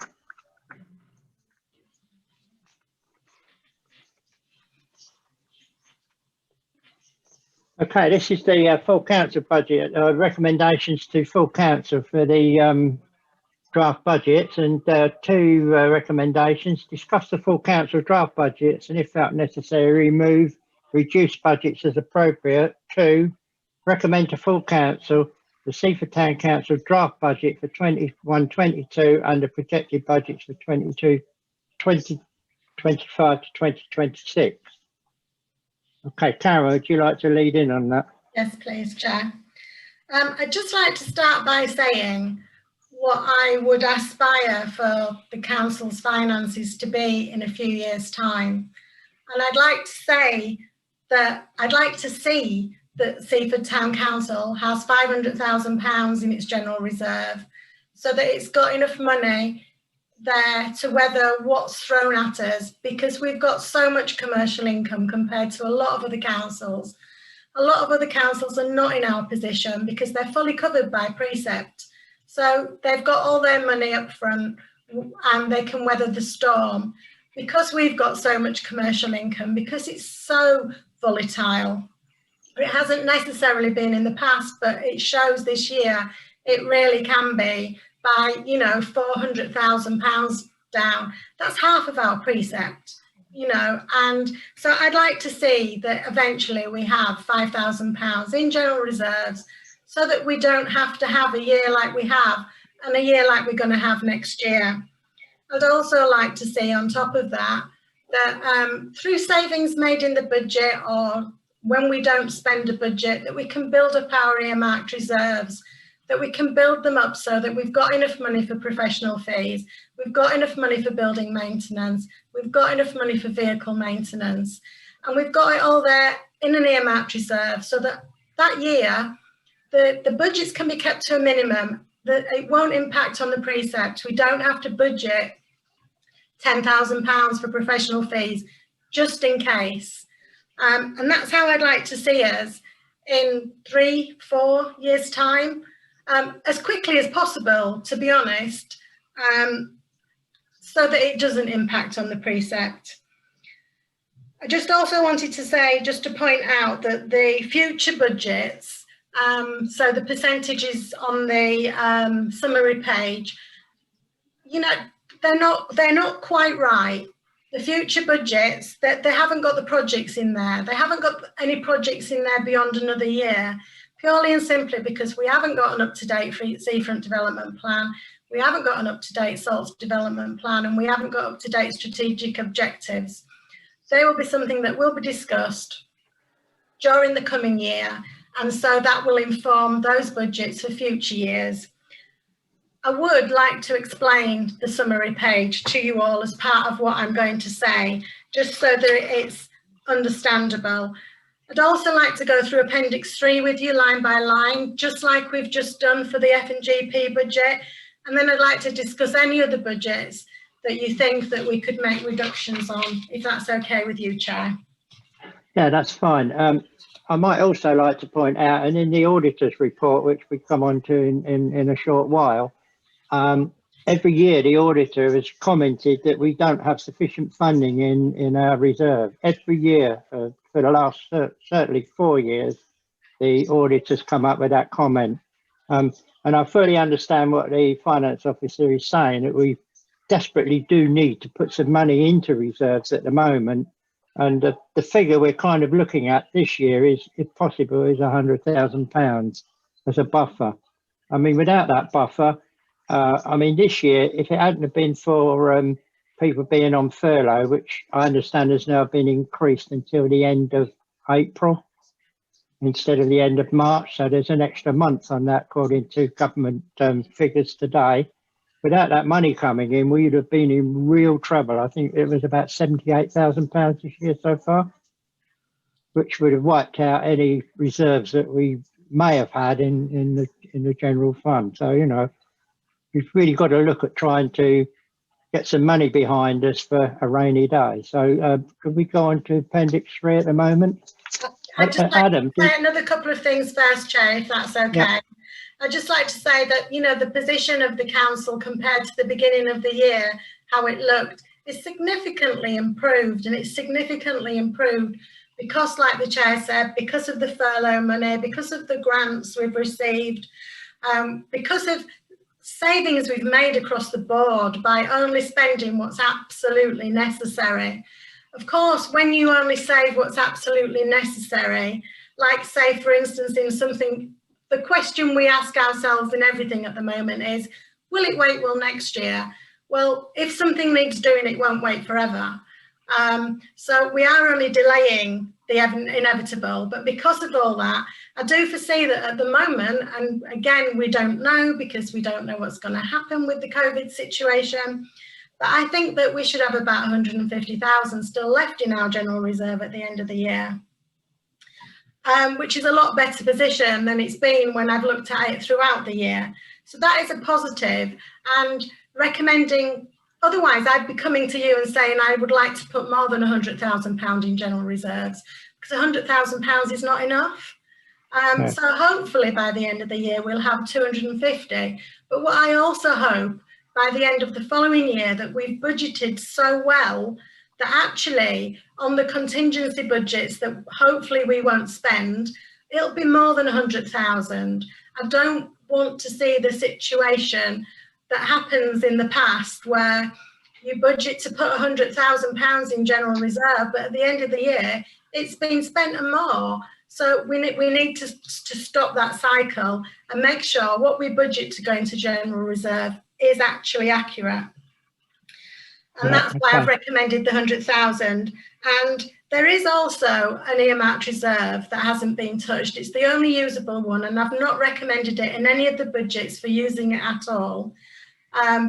Speaker 1: Okay, this is the full council budget, recommendations to full council for the draft budgets, and 2 recommendations: discuss the full council draft budgets and if felt necessary remove reduced budgets as appropriate. 2, recommend to full council the Seaford Town Council draft budget for 21-22 and the projected budgets for 2025 to 2026. Okay, Tara, would you like to lead in on that?
Speaker 3: Yes, please, Chair. I'd just like to start by saying what I would aspire for the council's finances to be in a few years' time. And I'd like to say that I'd like to see that Seaford Town Council has £500,000 in its general reserve, so that it's got enough money there to weather what's thrown at us, because we've got so much commercial income compared to a lot of other councils. A lot of other councils are not in our position because they're fully covered by precept. So they've got all their money up front and they can weather the storm. Because we've got so much commercial income, because it's so volatile, it hasn't necessarily been in the past, but it shows this year it really can be. By, you know, £400,000 down, that's half of our precept, you know, and so I'd like to see that eventually we have £5,000 in general reserves, so that we don't have to have a year like we have and a year like we're going to have next year. I'd also like to see on top of that, that through savings made in the budget, or when we don't spend a budget, that we can build up our earmarked reserves, that we can build them up so that we've got enough money for professional fees, we've got enough money for building maintenance, we've got enough money for vehicle maintenance, and we've got it all there in an earmarked reserve, so that that year the budgets can be kept to a minimum, that it won't impact on the precept. We don't have to budget £10,000 for professional fees, just in case. And that's how I'd like to see us in 3-4 years' time. As quickly as possible, to be honest, so that it doesn't impact on the precept. I just also wanted to say, just to point out that the future budgets, so the percentages on the summary page, you know, they're not quite right. The future budgets, that they haven't got the projects in there. They haven't got any projects in there beyond another year. Purely and simply because we haven't got an up-to-date seafront development plan, we haven't got an up-to-date salts development plan, and we haven't got up-to-date strategic objectives. They will be something that will be discussed during the coming year, and so that will inform those budgets for future years. I would like to explain the summary page to you all as part of what I'm going to say, just so that it's understandable. I'd also like to go through Appendix 3 with you line by line, just like we've just done for the F&GP budget. And then I'd like to discuss any other budgets that you think that we could make reductions on, if that's okay with you, Chair.
Speaker 1: Yeah, that's fine. I might also like to point out, and in the auditor's report, which we come on to in a short while, every year the auditor has commented that we don't have sufficient funding in our reserve. Every year for the last certainly 4 years, the auditors come up with that comment. And I fully understand what the finance officer is saying, that we desperately do need to put some money into reserves at the moment. And the figure we're kind of looking at this year is, if possible, is £100,000 as a buffer. I mean, without that buffer, I mean, this year, if it hadn't have been for people being on furlough, which I understand has now been increased until the end of April instead of the end of March, so there's an extra month on that according to government figures today. Without that money coming in, we would have been in real trouble. I think it was about £78,000 this year so far, which would have wiped out any reserves that we may have had in the general fund. So, you know, we've really got to look at trying to get some money behind us for a rainy day. So could we go on to Appendix 3 at the moment?
Speaker 3: I'd just like
Speaker 1: Adam,
Speaker 3: to say another couple of things first, Chair, if that's okay.
Speaker 1: Yeah.
Speaker 3: I'd just like to say that, you know, the position of the council compared to the beginning of the year, how it looked, is significantly improved, and it's significantly improved because, like the Chair said, because of the furlough money, because of the grants we've received, because of savings we've made across the board by only spending what's absolutely necessary. Of course, when you only save what's absolutely necessary, like say, for instance, in something, the question we ask ourselves in everything at the moment is, will it wait till next year? Well, if something needs doing, it won't wait forever. So we are only delaying the inevitable, but because of all that, I do foresee that at the moment, and again, we don't know because we don't know what's going to happen with the COVID situation, but I think that we should have about 150,000 still left in our general reserve at the end of the year. Which is a lot better position than it's been when I've looked at it throughout the year. So that is a positive, and recommending, otherwise I'd be coming to you and saying I would like to put more than £100,000 in general reserves, because £100,000 is not enough. So hopefully by the end of the year we'll have 250. But what I also hope by the end of the following year that we've budgeted so well that actually on the contingency budgets that hopefully we won't spend, it'll be more than 100,000. I don't want to see the situation that happens in the past where you budget to put £100,000 in general reserve, but at the end of the year, it's been spent and more. So we need to stop that cycle and make sure what we budget to go into general reserve is actually accurate. And that's why I've recommended the 100,000. And there is also an earmarked reserve that hasn't been touched. It's the only usable one, and I've not recommended it in any of the budgets for using it at all,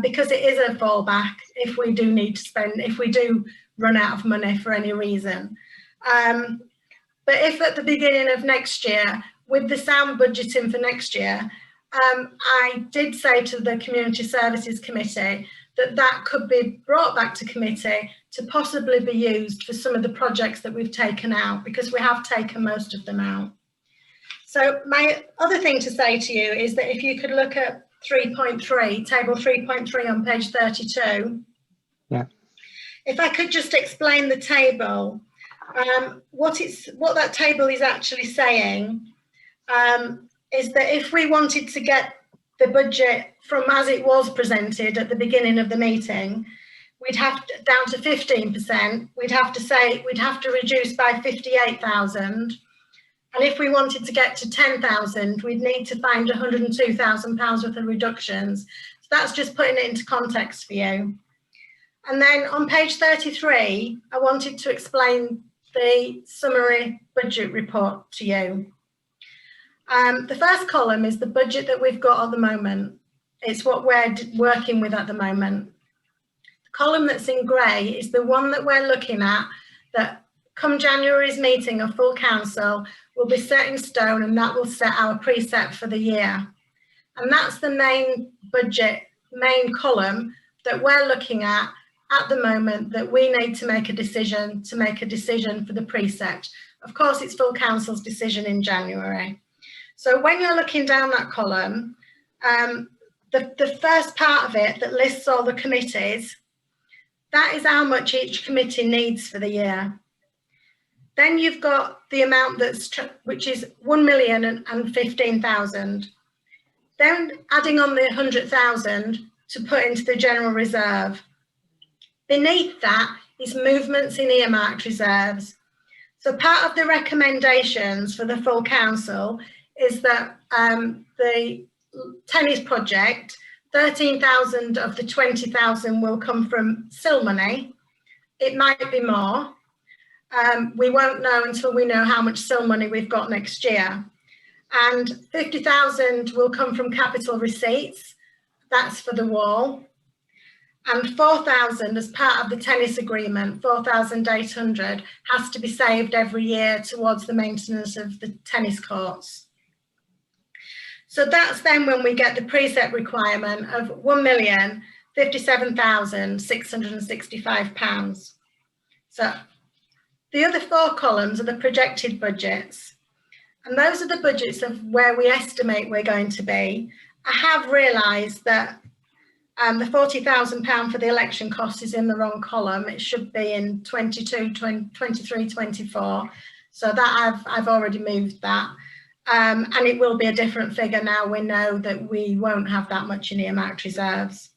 Speaker 3: because it is a fallback if we do need to spend, if we do run out of money for any reason. But if at the beginning of next year, with the sound budgeting for next year, I did say to the Community Services Committee that that could be brought back to committee to possibly be used for some of the projects that we've taken out, because we have taken most of them out. So my other thing to say to you is that if you could look at 3.3, table 3.3 on page 32.
Speaker 1: Yeah.
Speaker 3: If I could just explain the table, what that table is actually saying is that if we wanted to get the budget from as it was presented at the beginning of the meeting, we'd have to, down to 15%, we'd have to reduce by 58,000. And if we wanted to get to 10,000, we'd need to find £102,000 worth of reductions. So that's just putting it into context for you. And then on page 33, I wanted to explain the summary budget report to you. The first column is the budget that we've got at the moment. It's what we're working with at the moment. The column that's in grey is the one that we're looking at, that come January's meeting of full council will be set in stone, and that will set our precept for the year. And that's the main budget, main column that we're looking at the moment, that we need to make a decision for the precept. Of course, it's full council's decision in January. So when you're looking down that column, the first part of it that lists all the committees, that is how much each committee needs for the year. Then you've got the amount which is 1,015,000. Then adding on the 100,000 to put into the general reserve. Beneath that is movements in earmarked reserves. So part of the recommendations for the full council is that the tennis project, 13,000 of the 20,000 will come from SIL money. It might be more. We won't know until we know how much SIL money we've got next year. And 50,000 will come from capital receipts. That's for the wall. And 4,000 as part of the tennis agreement, 4,800 has to be saved every year towards the maintenance of the tennis courts. So that's then when we get the precept requirement of £1,057,665. So the other four columns are the projected budgets. And those are the budgets of where we estimate we're going to be. I have realised that the £40,000 for the election cost is in the wrong column. It should be in 23, 24. So that I've already moved that. And it will be a different figure now we know that we won't have that much in earmarked reserves.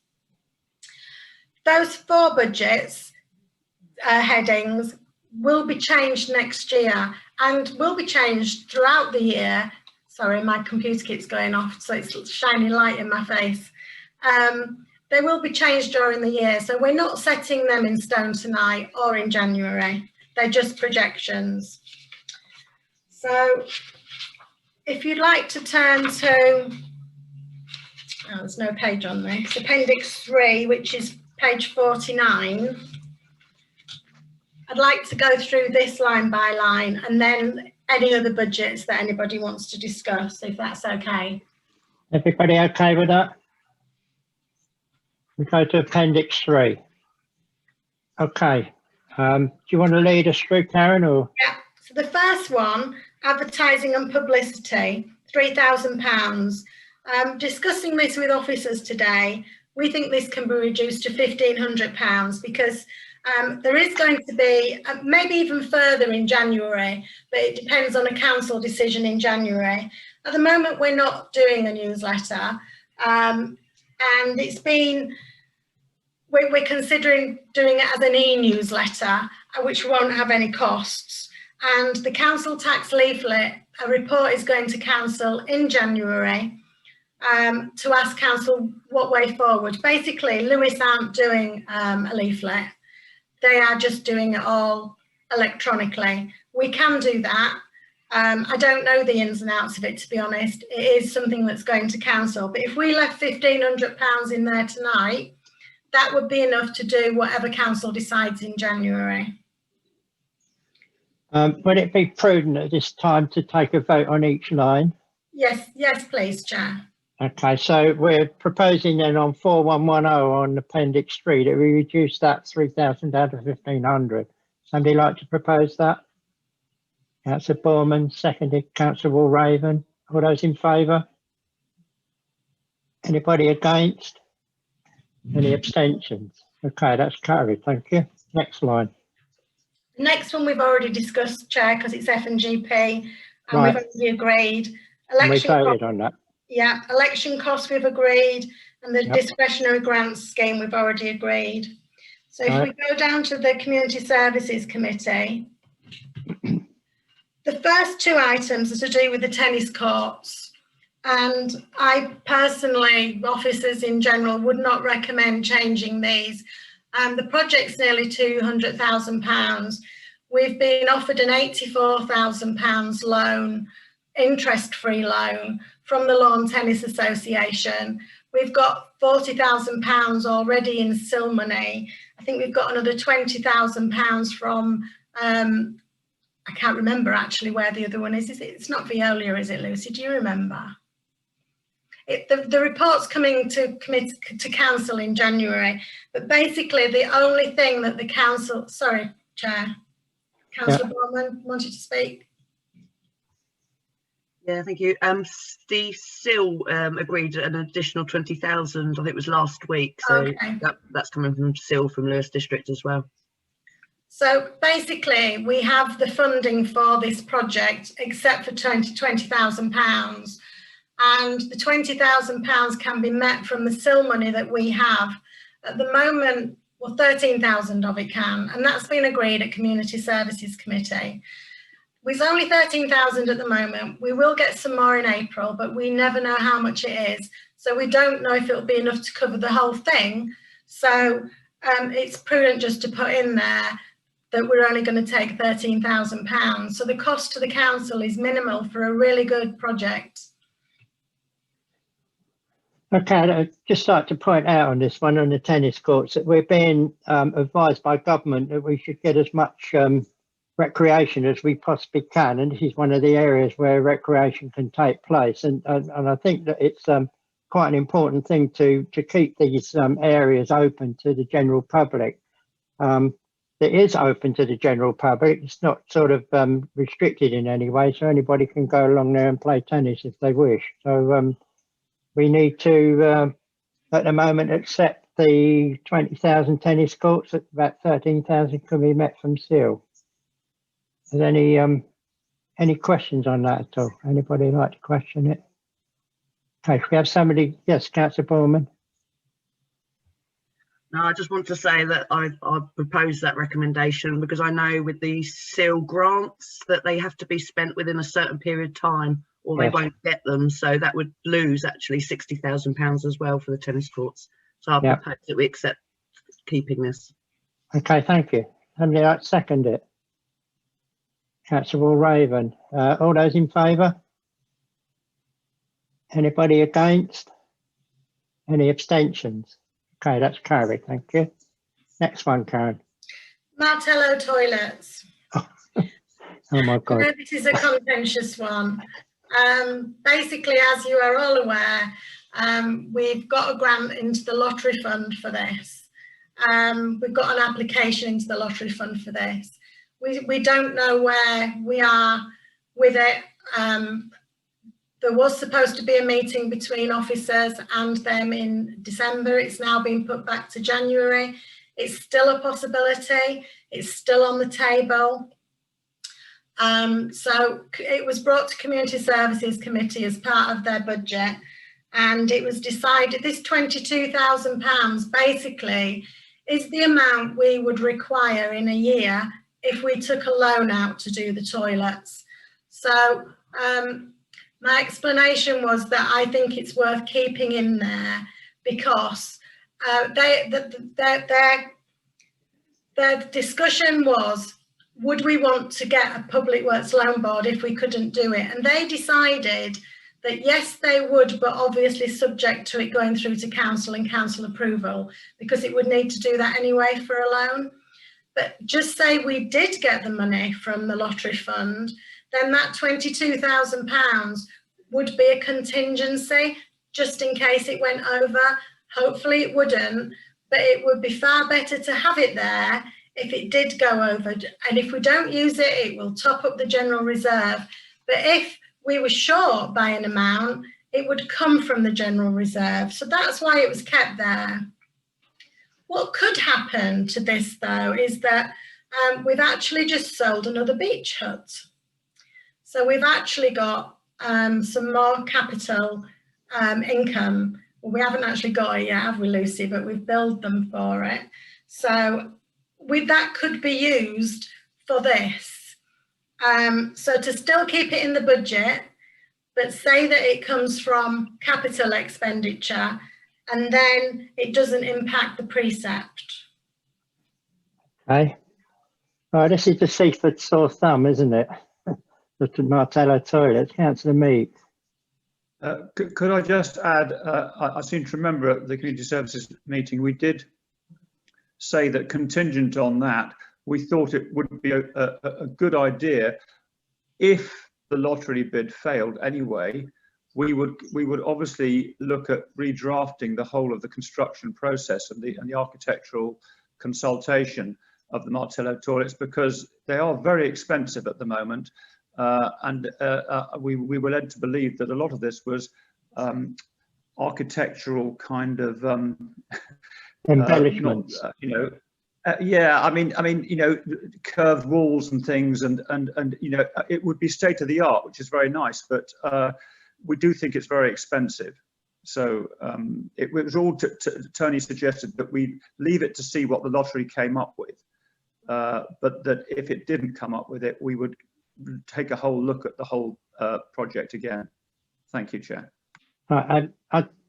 Speaker 3: Those four budgets headings will be changed next year and will be changed throughout the year. Sorry, my computer keeps going off, so it's shining light in my face. They will be changed during the year, so we're not setting them in stone tonight or in January. They're just projections. So if you'd like to turn to, oh, there's no page on there, it's Appendix 3, which is page 49. I'd like to go through this line by line and then any other budgets that anybody wants to discuss, if that's okay.
Speaker 1: Everybody okay with that? We go to Appendix 3. Okay. Do you want to lead us through, Karen? Or?
Speaker 3: Yeah. So the first one, advertising and publicity, £3,000. Discussing this with officers today, we think this can be reduced to £1,500 because there is going to be, maybe even further in January, but it depends on a council decision in January. At the moment, we're not doing a newsletter, and it's been, we're considering doing it as an e-newsletter, which won't have any costs. And the council tax leaflet, a report is going to council in January to ask council what way forward. Basically, Lewis aren't doing a leaflet. They are just doing it all electronically. We can do that. I don't know the ins and outs of it, to be honest. It is something that's going to council. But if we left £1,500 in there tonight, that would be enough to do whatever council decides in January.
Speaker 1: Would it be prudent at this time to take a vote on each line?
Speaker 3: Yes, yes, please, Chair.
Speaker 1: Okay, so we're proposing then on 4110 on Appendix 3 that we reduce that 3,000 down to 1,500. Somebody like to propose that? Councillor Borman, seconded. Councillor Walraven. All those in favour? Anybody against? Any abstentions? Okay, that's carried. Thank you. Next line.
Speaker 3: The next one we've already discussed, Chair, because it's F&GP, and
Speaker 1: Right.
Speaker 3: we've already agreed.
Speaker 1: And we voted on that.
Speaker 3: Yeah, election costs we've agreed, and the
Speaker 1: Yep.
Speaker 3: discretionary grants scheme we've already agreed. So if
Speaker 1: Right.
Speaker 3: we go down to the Community Services Committee, the first two items are to do with the tennis courts. And I personally, officers in general, would not recommend changing these. The project's nearly £200,000. We've been offered an £84,000 loan, interest-free loan from the Lawn Tennis Association. We've got £40,000 already in SIL money. I think we've got another £20,000 from, I can't remember actually where the other one is. It's not Veolia, is it, Lucy? Do you remember? The report's coming to council in January, but basically the only thing that the council, sorry, Chair, Councillor Borman wanted to speak.
Speaker 4: Yeah, thank you. The SIL agreed an additional 20,000, I think it was last week. So
Speaker 3: Okay.
Speaker 4: that's coming from SIL from Lewis District as well.
Speaker 3: So basically we have the funding for this project except for £20,000. And the £20,000 can be met from the SIL money that we have. At the moment, well, 13,000 of it can, and that's been agreed at Community Services Committee. We've only 13,000 at the moment. We will get some more in April, but we never know how much it is. So we don't know if it'll be enough to cover the whole thing. So it's prudent just to put in there that we're only going to take £13,000. So the cost to the council is minimal for a really good project.
Speaker 1: Okay, I'd just like to point out on this one, on the tennis courts, that we're being advised by government that we should get as much recreation as we possibly can, and this is one of the areas where recreation can take place. And I think that it's quite an important thing to keep these areas open to the general public. It is open to the general public. It's not sort of restricted in any way, so anybody can go along there and play tennis if they wish. So we need to, at the moment, accept the 20,000 tennis courts. At about 13,000 can be met from SIL. Is there any questions on that at all? Anybody like to question it? Okay, if we have somebody, yes, Councillor Borman.
Speaker 4: No, I just want to say that I propose that recommendation because I know with these SIL grants that they have to be spent within a certain period of time, or they won't get them. So that would lose actually £60,000 as well for the tennis courts. So I propose that we accept keeping this.
Speaker 1: Okay, thank you. Somebody like to second it? Councillor Raven. All those in favour? Anybody against? Any abstentions? Okay, that's carried. Thank you. Next one, Karen.
Speaker 3: Martello toilets.
Speaker 1: Oh my God.
Speaker 3: I know this is a contentious one. Basically, as you are all aware, we've got a grant into the lottery fund for this. We've got an application into the lottery fund for this. We don't know where we are with it. There was supposed to be a meeting between officers and them in December. It's now been put back to January. It's still a possibility. It's still on the table. So it was brought to Community Services Committee as part of their budget, and it was decided this £22,000 basically is the amount we would require in a year if we took a loan out to do the toilets. So my explanation was that I think it's worth keeping in there because their discussion was, would we want to get a Public Works Loan Board if we couldn't do it? And they decided that yes, they would, but obviously subject to it going through to council and council approval, because it would need to do that anyway for a loan. But just say we did get the money from the lottery fund, then that £22,000 would be a contingency just in case it went over. Hopefully it wouldn't, but it would be far better to have it there if it did go over. And if we don't use it, it will top up the general reserve. But if we were short by an amount, it would come from the general reserve. So that's why it was kept there. What could happen to this though is that we've actually just sold another beach hut. So we've actually got some more capital income. Well, we haven't actually got it yet, have we, Lucy? But we've billed them for it. So that could be used for this. So to still keep it in the budget, but say that it comes from capital expenditure and then it doesn't impact the precept.
Speaker 1: Okay. Oh, this is the Seaford sore thumb, isn't it? The Martello toilets. Councillor Mead.
Speaker 8: Could I just add, I seem to remember at the community services meeting, we did say that contingent on that, we thought it would be a good idea if the lottery bid failed anyway. We would obviously look at redrafting the whole of the construction process and the architectural consultation of the Martello toilets, because they are very expensive at the moment, and we were led to believe that a lot of this was architectural kind of
Speaker 1: embellishments.
Speaker 8: Yeah, I mean, curved walls and things, and it would be state of the art, which is very nice, but we do think it's very expensive. So it was all Tony suggested that we leave it to see what the lottery came up with, but that if it didn't come up with it, we would take a whole look at the whole project again. Thank you, Chair.
Speaker 1: I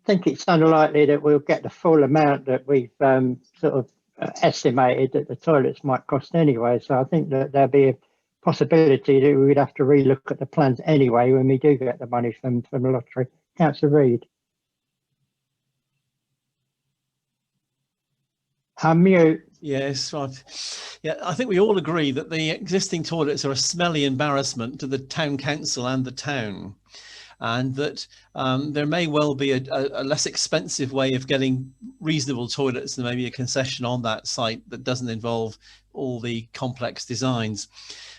Speaker 1: think it's unlikely that we'll get the full amount that we've sort of estimated that the toilets might cost anyway. So I think that there'll be a possibility that we would have to relook at the plans anyway when we do get the money from the lottery. Councillor Reid. Mute.
Speaker 9: Yes, right. Yeah, I think we all agree that the existing toilets are a smelly embarrassment to the town council and the town, and that there may well be a less expensive way of getting reasonable toilets and maybe a concession on that site that doesn't involve all the complex designs.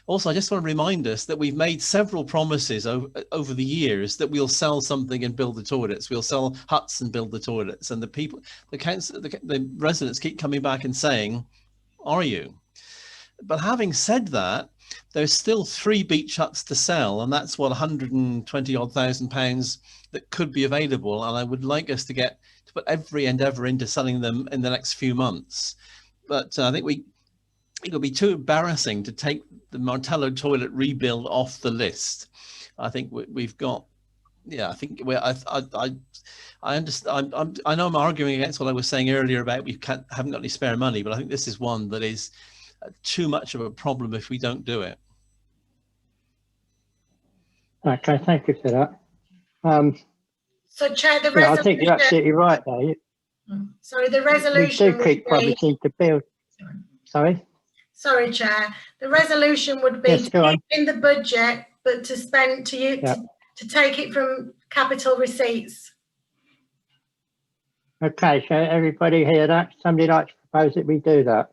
Speaker 9: Also, I just want to remind us that we've made several promises over the years that we'll sell something and build the toilets. We'll sell huts and build the toilets. And the people, the council, the residents keep coming back and saying, are you? But having said that, there's still 3 beach huts to sell, and that's what £120,000 that could be available. And I would like us to put every endeavour into selling them in the next few months. But I think it would be too embarrassing to take the Martello toilet rebuild off the list. I think we've got, yeah, I think I understand. I know I'm arguing against what I was saying earlier about haven't got any spare money, but I think this is one that is too much of a problem if we don't do it.
Speaker 1: Okay, thank you for that.
Speaker 3: So, Chair, the
Speaker 1: I think you're absolutely right there.
Speaker 3: Sorry, the resolution.
Speaker 1: We do keep promising to build. Sorry.
Speaker 3: Sorry, Chair. The resolution would be to keep in the budget, but to spend to take it from capital receipts.
Speaker 1: Okay, so everybody hear that? Somebody like to propose that we do that?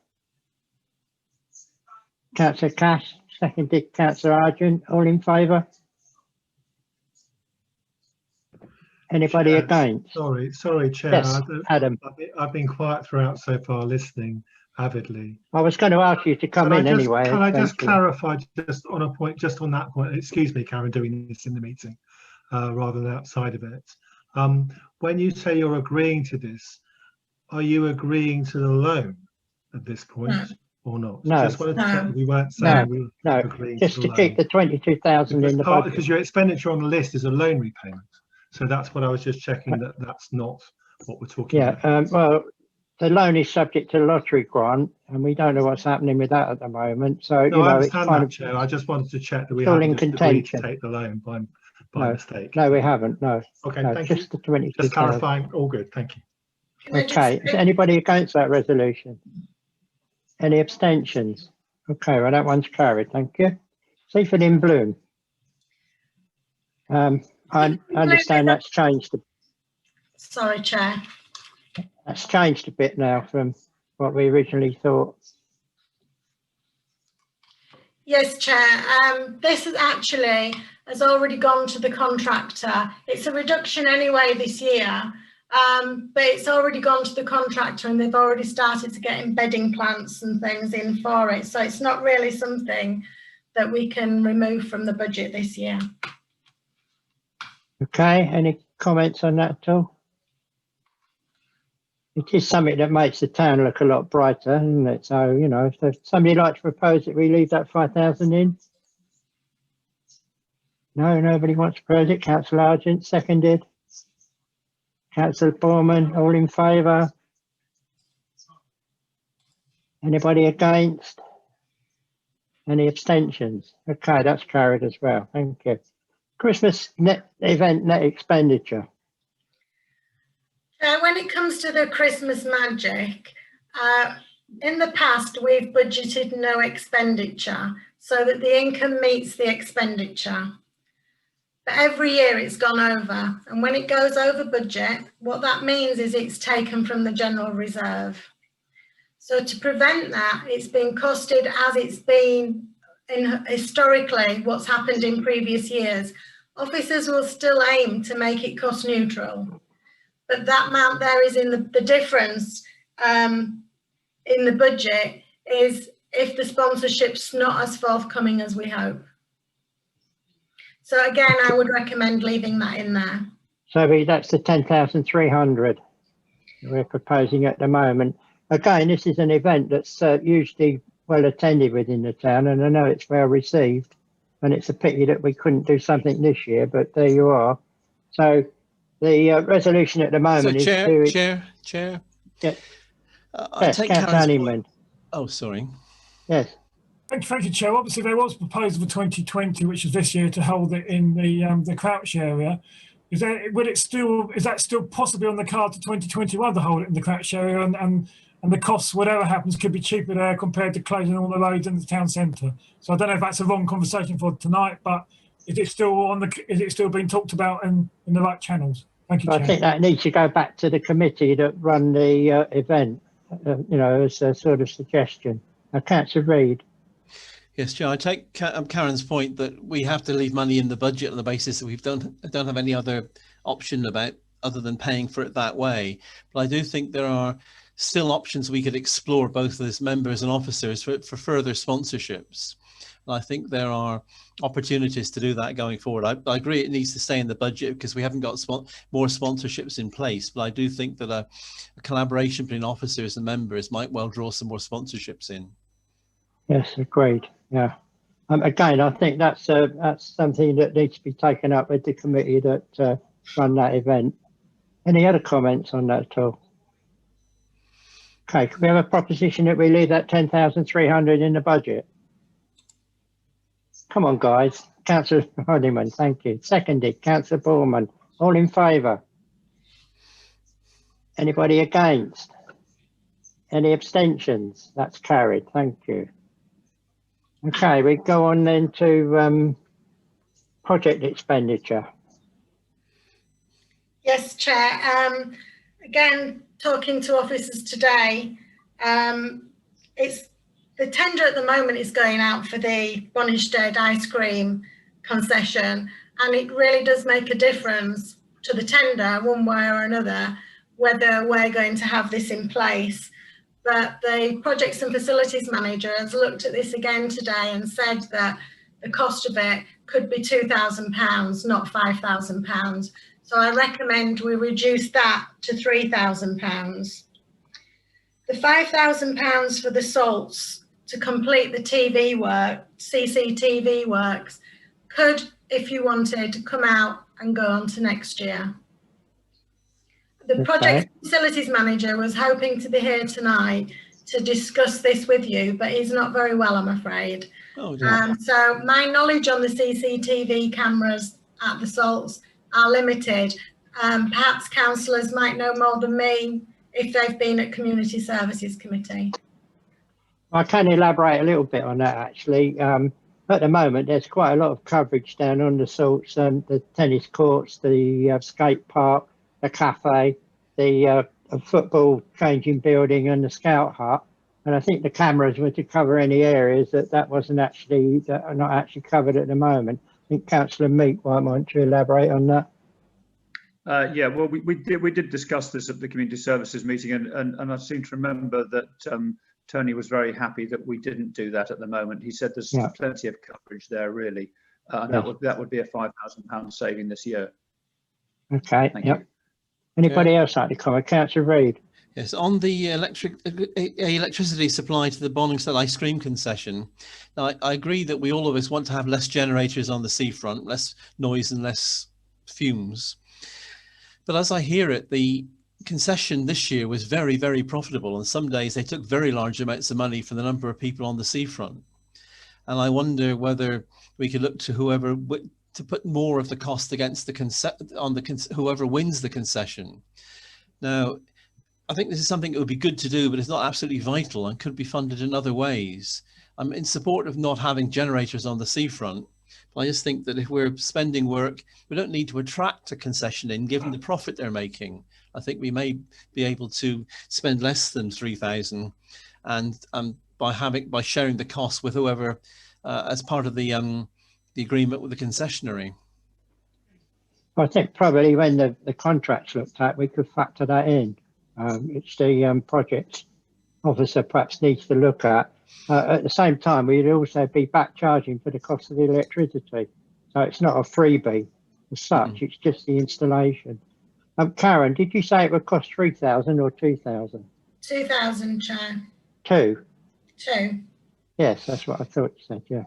Speaker 1: Councillor Cash, seconded Councillor Argent. All in favour? Anybody against?
Speaker 12: Sorry, Chair.
Speaker 1: Yes, Adam.
Speaker 12: I've been quiet throughout so far, listening avidly.
Speaker 1: I was going to ask you to come in anyway.
Speaker 12: Can I just clarify just on a point, just on that point? Excuse me, Karen, doing this in the meeting rather than outside of it. When you say you're agreeing to this, are you agreeing to the loan at this point or not?
Speaker 1: No.
Speaker 12: Just wanted to check that we weren't saying we were agreeing
Speaker 1: just to keep the 22,000 in the budget.
Speaker 12: Because your expenditure on the list is a loan repayment. So that's what I was just checking, that that's not what we're talking about.
Speaker 1: Well, the loan is subject to the lottery grant, and we don't know what's happening with that at the moment. So,
Speaker 12: no, I understand that, Chair. I just wanted to check that we haven't just agreed to take the loan by mistake.
Speaker 1: No, we haven't. No.
Speaker 12: Okay,
Speaker 1: no,
Speaker 12: thank
Speaker 1: just
Speaker 12: you.
Speaker 1: The 22,000.
Speaker 12: Just clarifying. All good. Thank you.
Speaker 1: Okay. Is anybody against that resolution? Any abstentions? Okay. Well, that one's carried. Thank you. Seaford in Bloom. I understand that's changed.
Speaker 3: Sorry, Chair.
Speaker 1: That's changed a bit now from what we originally thought.
Speaker 3: Yes, Chair. This has already gone to the contractor. It's a reduction anyway this year, but it's already gone to the contractor, and they've already started to get embedding plants and things in for it. So it's not really something that we can remove from the budget this year.
Speaker 1: Okay, any comments on that at all? It is something that makes the town look a lot brighter, isn't it? So, you know, if somebody like to propose that we leave that 5,000 in? No, nobody wants to propose it. Councillor Argent, seconded. Councillor Borman, all in favour? Anybody against? Any abstentions? Okay, that's carried as well. Thank you. Christmas net expenditure.
Speaker 3: When it comes to the Christmas magic, in the past, we've budgeted no expenditure so that the income meets the expenditure. But every year it's gone over. And when it goes over budget, what that means is it's taken from the general reserve. So to prevent that, it's been costed as it's been historically what's happened in previous years. Officers will still aim to make it cost neutral. But that amount there is in the difference in the budget is if the sponsorship's not as forthcoming as we hope. So again, I would recommend leaving that in there.
Speaker 1: So that's the 10,300 we're proposing at the moment. Again, this is an event that's usually well attended within the town, and I know it's well received, and it's a pity that we couldn't do something this year, but there you are. So the resolution at the moment is
Speaker 9: Chair.
Speaker 1: Yeah.
Speaker 9: I
Speaker 1: Yes,
Speaker 9: take
Speaker 1: Councillor
Speaker 9: Karen's
Speaker 1: Honeyman.
Speaker 9: point. Oh, sorry.
Speaker 1: Yes.
Speaker 5: Thank you, Chair. Obviously, there was a proposal for 2020, which is this year, to hold it in the Crouch area. Is that still possibly on the card to 2021 to hold it in the Crouch area, and the costs, whatever happens, could be cheaper there compared to closing all the roads in the town centre. So I don't know if that's a wrong conversation for tonight, but is it still being talked about in the right channels? Thank you, Chair.
Speaker 1: I think that needs to go back to the committee that run the event, as a sort of suggestion. Councillor Reid.
Speaker 9: Yes, Chair, I take Karen's point that we have to leave money in the budget on the basis that we don't have any other option other than paying for it that way. But I do think there are still options we could explore, both as members and officers, for further sponsorships. And I think there are opportunities to do that going forward. I agree it needs to stay in the budget because we haven't got more sponsorships in place, but I do think that a collaboration between officers and members might well draw some more sponsorships in.
Speaker 1: Yes, agreed. Yeah. Again, I think that's something that needs to be taken up with the committee that run that event. Any other comments on that at all? Okay, can we have a proposition that we leave that 10,300 in the budget? Come on, guys. Councillor Honeyman, thank you. Seconded, Councillor Borman. All in favour? Anybody against? Any abstentions? That's carried. Thank you. Okay, we go on then to project expenditure.
Speaker 3: Yes, Chair. Again, talking to officers today, the tender at the moment is going out for the Bonishstead ice cream concession, and it really does make a difference to the tender one way or another whether we're going to have this in place. But the projects and facilities manager has looked at this again today and said that the cost of it could be £2,000, not £5,000. So I recommend we reduce that to £3,000. The £5,000 for the salts to complete the TV work, CCTV works, could, if you wanted, come out and go on to next year. The project facilities manager was hoping to be here tonight to discuss this with you, but he's not very well, I'm afraid.
Speaker 9: Oh,
Speaker 3: so my knowledge on the CCTV cameras at the salts are limited. Perhaps councillors might know more than me if they've been at Community Services Committee.
Speaker 1: I can elaborate a little bit on that, actually. At the moment, there's quite a lot of coverage down on the salts, the tennis courts, the skate park, the cafe, the football changing building and the scout hut. And I think the cameras were to cover any areas that wasn't actually, that are not actually covered at the moment. I think Councillor Meek might want to elaborate on that.
Speaker 8: Yeah, well, we did discuss this at the community services meeting, and I seem to remember that Tony was very happy that we didn't do that at the moment. He said there's plenty of coverage there, really, and that would be a £5,000 saving this year. Okay.
Speaker 1: Thank you. Anybody else like to comment? Councillor Reid.
Speaker 9: Yes, on the electricity supply to the Bonningstead ice cream concession, now I agree that we all of us want to have less generators on the seafront, less noise and less fumes. But as I hear it, the concession this year was very, very profitable. And some days they took very large amounts of money for the number of people on the seafront. And I wonder whether we could look to whoever to put more of the cost against whoever wins the concession. Now, I think this is something that would be good to do, but it's not absolutely vital and could be funded in other ways. I'm in support of not having generators on the seafront, but I just think that if we're spending work, we don't need to attract a concession in, given the profit they're making. I think we may be able to spend less than 3,000, and by sharing the cost with whoever as part of the agreement with the concessionary.
Speaker 1: I think probably when the contract's looked at, we could factor that in. It's the project officer perhaps needs to look at. At the same time, we'd also be back charging for the cost of the electricity. So it's not a freebie as such, it's just the installation. Karen, did you say it would cost 3,000 or 2,000?
Speaker 3: 2,000, Chair.
Speaker 1: Two?
Speaker 3: Two.
Speaker 1: Yes, that's what I thought you said, yeah.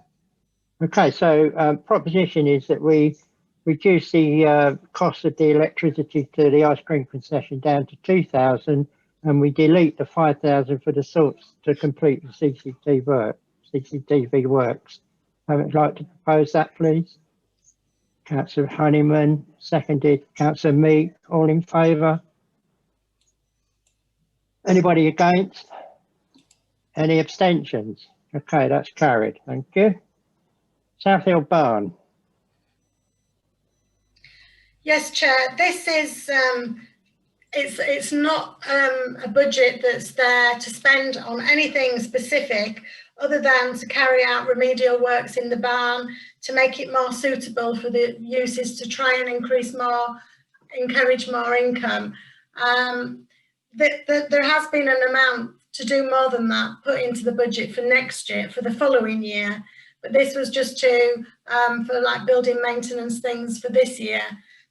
Speaker 1: Okay, so proposition is that we reduce the cost of the electricity to the ice cream concession down to 2,000, and we delete the 5,000 for the sorts to complete the CCTV works. I would like to propose that, please. Councillor Honeyman, seconded. Councillor Meek, all in favour? Anybody against? Any abstentions? Okay, that's carried. Thank you. South Hill Barn.
Speaker 3: Yes, Chair. This is it's not a budget that's there to spend on anything specific other than to carry out remedial works in the barn to make it more suitable for the uses, to try and encourage more income. There has been an amount to do more than that put into the budget for next year, for the following year, but this was just to for like building maintenance things for this year.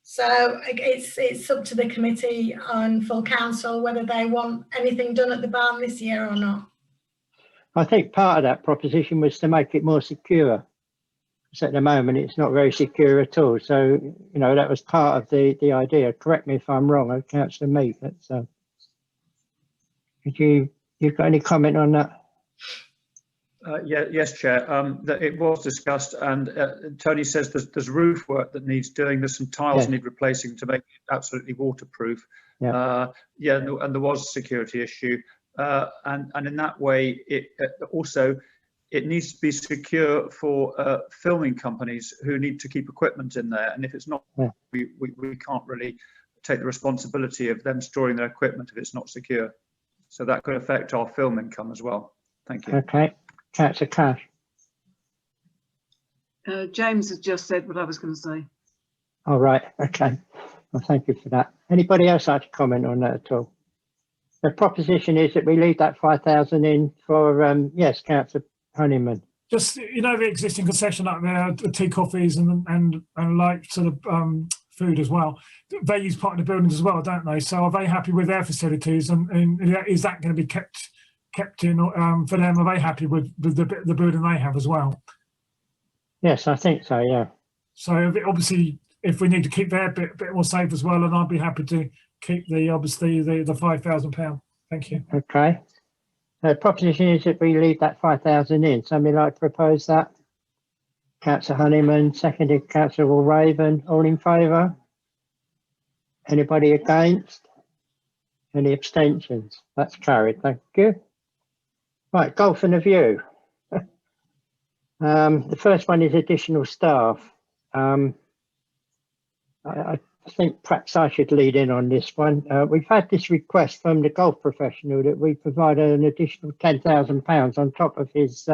Speaker 3: So it's up to the committee on full council whether they want anything done at the barn this year or not.
Speaker 1: I think part of that proposition was to make it more secure. So at the moment, it's not very secure at all. So, you know, that was part of the idea. Correct me if I'm wrong, Councillor Meek. That's, you've got any comment on that?
Speaker 8: Yes, Chair. That it was discussed, and Tony says there's roof work that needs doing. There's some tiles need replacing to make it absolutely waterproof. And there was a security issue, and in that way, it needs to be secure for filming companies who need to keep equipment in there. And if it's not, we can't really take the responsibility of them storing their equipment if it's not secure. So that could affect our film income as well. Thank you.
Speaker 1: Okay. Councillor Cash.
Speaker 6: James has just said what I was going to say.
Speaker 1: All right. Okay. Well, thank you for that. Anybody else like to comment on that at all? The proposition is that we leave that 5,000 in for, yes, Councillor Honeyman.
Speaker 5: Just, you know, the existing concession up there, the tea, coffees and like sort of food as well. They use part of the buildings as well, don't they? So are they happy with their facilities? And is that going to be kept in for them? Are they happy with the building they have as well? Yes, I think so, yeah. So obviously, if we need to keep their bit more safe as well, and I'd be happy to keep the £5,000. Thank you. Okay. The proposition is that we leave that 5,000 in. Somebody like to propose that? Councillor Honeyman, seconded. Councillor Raven, all in favour? Anybody against? Any abstentions? That's carried. Thank you. Right, golf and a view. The first one is additional staff. I think perhaps I should lead in on this one. We've had this request from the golf professional that we provide an additional £10,000 on top of his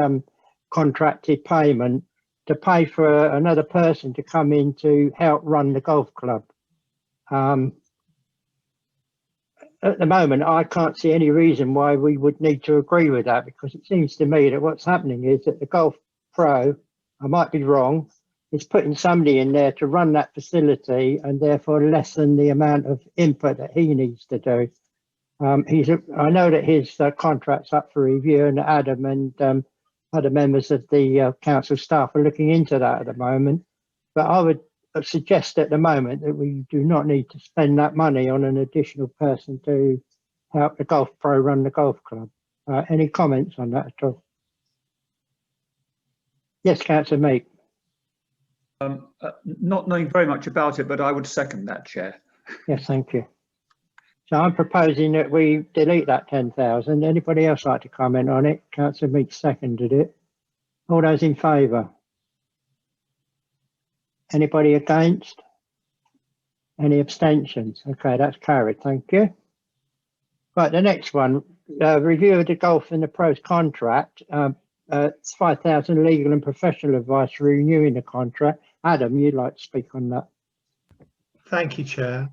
Speaker 5: contracted payment to pay for another person to come in to help run the golf club. At the moment, I can't see any reason why we would need to agree with that, because it seems to me that what's happening is that the golf pro, I might be wrong, is putting somebody in there to run that facility and therefore lessen the amount of input that he needs to do. I know that his contract's up for review, and Adam and other members of the council staff are looking into that at the moment. But I would suggest at the moment that we do not need to spend that money on an additional person to help the golf pro run the golf club. Any comments on that at all? Yes, Councillor Meek.
Speaker 8: Not knowing very much about it, but I would second that, Chair.
Speaker 1: Yes, thank you. So I'm proposing that we delete that 10,000. Anybody else like to comment on it? Councillor Meek seconded it. All those in favour? Anybody against? Any abstentions? Okay, that's carried. Thank you. Right, the next one, review of the golf and the pros contract. It's 5,000 legal and professional advice for renewing the contract. Adam, you'd like to speak on that?
Speaker 12: Thank you, Chair.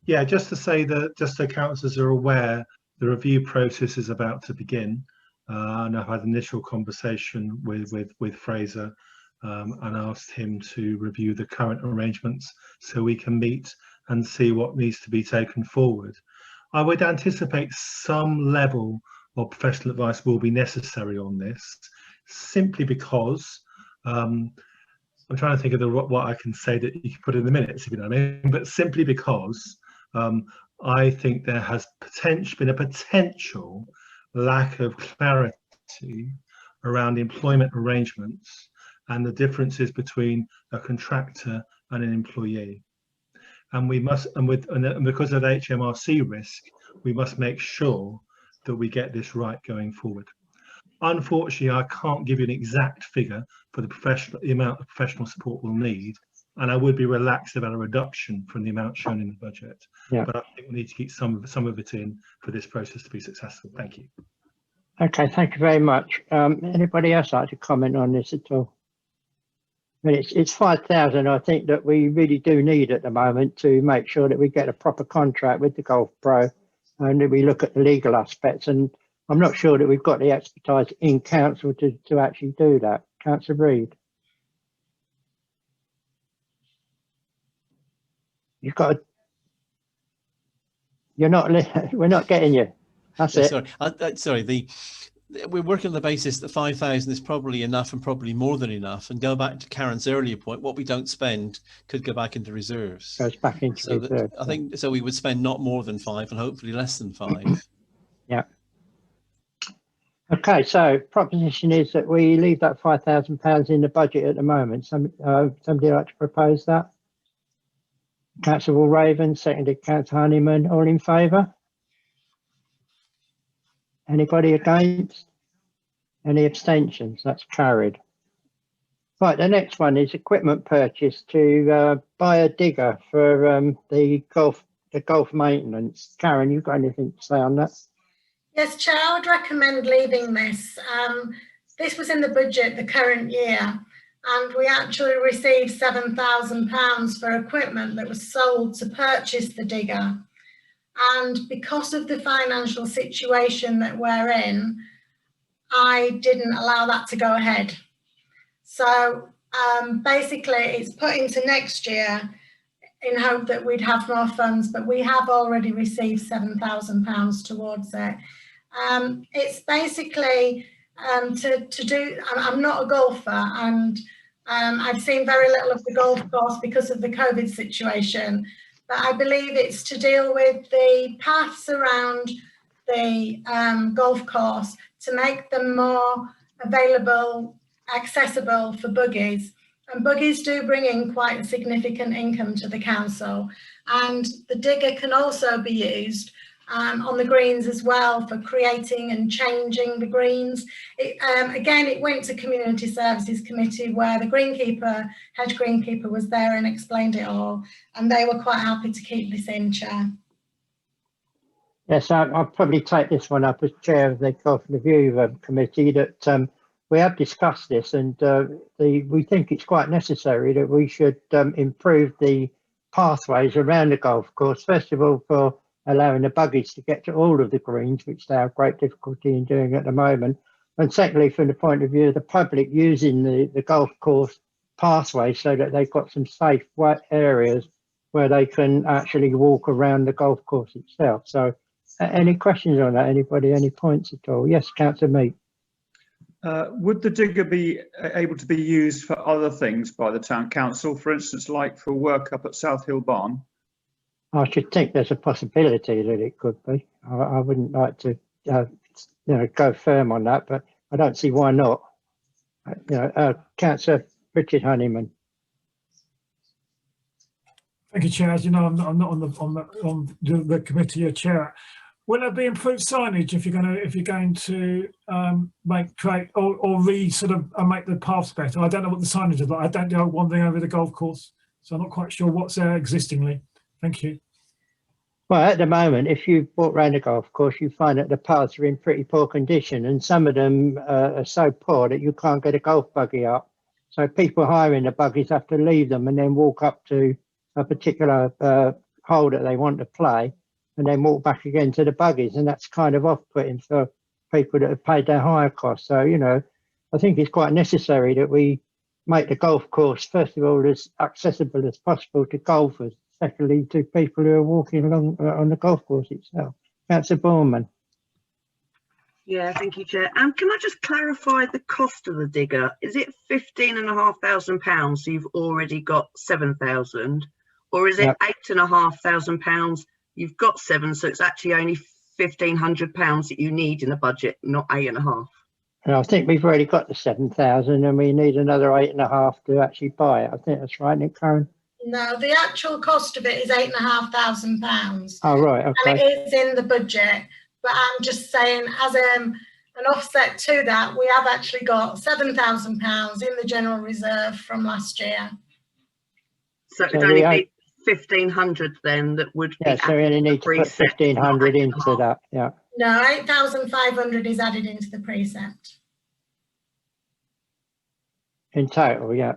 Speaker 12: Yeah, just to say that, just so councillors are aware, the review process is about to begin. And I've had an initial conversation with Fraser and asked him to review the current arrangements so we can meet and see what needs to be taken forward. I would anticipate some level of professional advice will be necessary on this, simply because I'm trying to think of what I can say that you can put in the minutes, if you know what I mean, but simply because I think there has been a potential lack of clarity around employment arrangements and the differences between a contractor and an employee. And we must, and because of HMRC risk, we must make sure that we get this right going forward. Unfortunately, I can't give you an exact figure for the amount of professional support we'll need, and I would be relaxed about a reduction from the amount shown in the budget.
Speaker 1: Yeah.
Speaker 12: But I think we need to keep some of it in for this process to be successful. Thank you.
Speaker 1: Okay, thank you very much. Anybody else like to comment on this at all? I mean, it's 5,000. I think that we really do need at the moment to make sure that we get a proper contract with the Golf Pro, and that we look at the legal aspects. And I'm not sure that we've got the expertise in council to actually do that. Councillor Reid, you've got. You're not. We're not getting you. That's it.
Speaker 9: Sorry. We're working on the basis that 5,000 is probably enough and probably more than enough. And go back to Karen's earlier point, what we don't spend could go back into reserves.
Speaker 1: Goes back into reserves.
Speaker 9: I think so. We would spend not more than 5 and hopefully less than 5.
Speaker 1: Yeah. Okay, so proposition is that we leave that £5,000 in the budget at the moment. Somebody like to propose that? Councillor Raven, seconded Councillor Honeyman. All in favour? Anybody against? Any abstentions? That's carried. Right, the next one is equipment purchase to buy a digger for the golf maintenance. Karen, you got anything to say on that?
Speaker 3: Yes, Chair, I would recommend leaving this. This was in the budget the current year, and we actually received £7,000 for equipment that was sold to purchase the digger. And because of the financial situation that we're in, I didn't allow that to go ahead. So basically it's put into next year in hope that we'd have more funds, but we have already received £7,000 towards it. It's basically to do, I'm not a golfer, and I've seen very little of the golf course because of the COVID situation. But I believe it's to deal with the paths around the golf course to make them more available, accessible for buggies. And buggies do bring in quite a significant income to the council. And the digger can also be used on the greens as well for creating and changing the greens. Again, it went to Community Services Committee where the greenkeeper, head greenkeeper was there and explained it all, and they were quite happy to keep this in, Chair.
Speaker 1: Yes, I'll probably take this one up as chair of the Golf Review Committee, that we have discussed this, and we think it's quite necessary that we should improve the pathways around the golf course, first of all for allowing the buggies to get to all of the greens, which they have great difficulty in doing at the moment. And secondly, from the point of view of the public using the golf course pathway, so that they've got some safe areas where they can actually walk around the golf course itself. So any questions on that? Anybody, any points at all? Yes, Councillor Meek.
Speaker 8: Would the digger be able to be used for other things by the town council, for instance, like for work up at South Hill Barn?
Speaker 1: I should think there's a possibility that it could be. I wouldn't like to, go firm on that, but I don't see why not. Councillor Richard Honeyman.
Speaker 5: Thank you, Chair. As you know, I'm not on the committee you're chair. Will there be improved signage if you're going to create or make the paths better? I don't know what the signage is like. I don't know one thing over the golf course, so I'm not quite sure what's there existingly. Thank you.
Speaker 1: Well, at the moment, if you walk around the golf course, you find that the paths are in pretty poor condition, and some of them are so poor that you can't get a golf buggy up. So people hiring the buggies have to leave them and then walk up to a particular hole that they want to play, and then walk back again to the buggies, and that's kind of off-putting for people that have paid their hire costs. So, you know, I think it's quite necessary that we make the golf course, first of all, as accessible as possible to golfers. Secondly, to people who are walking along on the golf course itself. Councillor Bourman.
Speaker 4: Yeah, thank you, Chair. Can I just clarify the cost of the digger? Is it £15,500? So you've already got 7,000, or is it £8,500? You've got 7, so it's actually only £1,500 that you need in the budget, not 8.5.
Speaker 1: And I think we've already got the 7,000, and we need another 8.5 to actually buy it. I think that's right, isn't it, Karen?
Speaker 3: No, the actual cost of it is £8,500.
Speaker 1: Oh, right, okay.
Speaker 3: And it is in the budget, but I'm just saying as an offset to that, we have actually got £7,000 in the general reserve from last year.
Speaker 4: So it would only be 1,500 then that would be.
Speaker 1: Yeah, so we only need to put 1,500 into that, yeah.
Speaker 3: No, 8,500 is added into the precept.
Speaker 1: In total, yeah.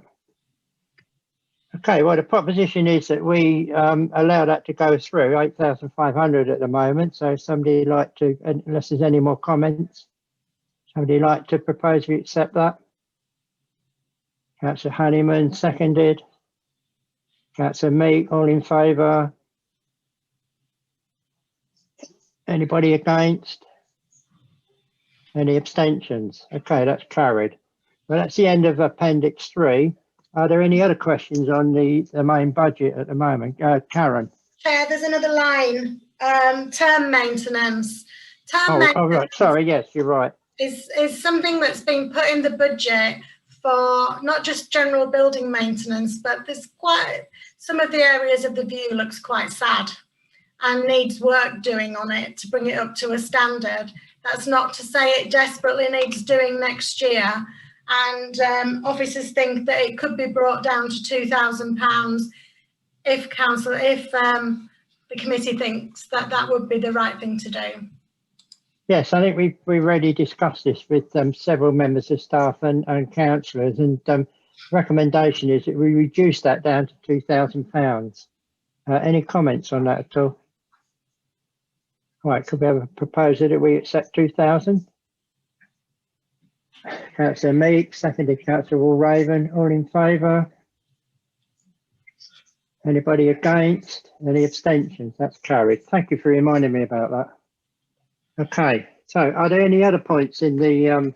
Speaker 1: Okay, well, the proposition is that we allow that to go through, 8,500 at the moment. So somebody like to, unless there's any more comments, somebody like to propose we accept that? Councillor Honeyman, seconded. Councillor Meek, all in favour? Anybody against? Any abstentions? Okay, that's carried. Well, that's the end of Appendix 3. Are there any other questions on the main budget at the moment? Karen?
Speaker 3: Chair, there's another line, term maintenance. Maintenance
Speaker 1: right, sorry, yes, you're right.
Speaker 3: Is something that's been put in the budget for not just general building maintenance, but there's quite, some of the areas of the view looks quite sad and needs work doing on it to bring it up to a standard. That's not to say it desperately needs doing next year. And officers think that it could be brought down to £2,000 if the committee thinks that that would be the right thing to do.
Speaker 1: Yes, I think we already discussed this with several members of staff and councillors, and recommendation is that we reduce that down to £2,000. Any comments on that at all? Right, could we have a proposal that we accept 2,000? Councillor Meek, seconded Councillor Walraven, all in favour? Anybody against? Any abstentions? That's carried. Thank you for reminding me about that. Okay, so are there any other points in the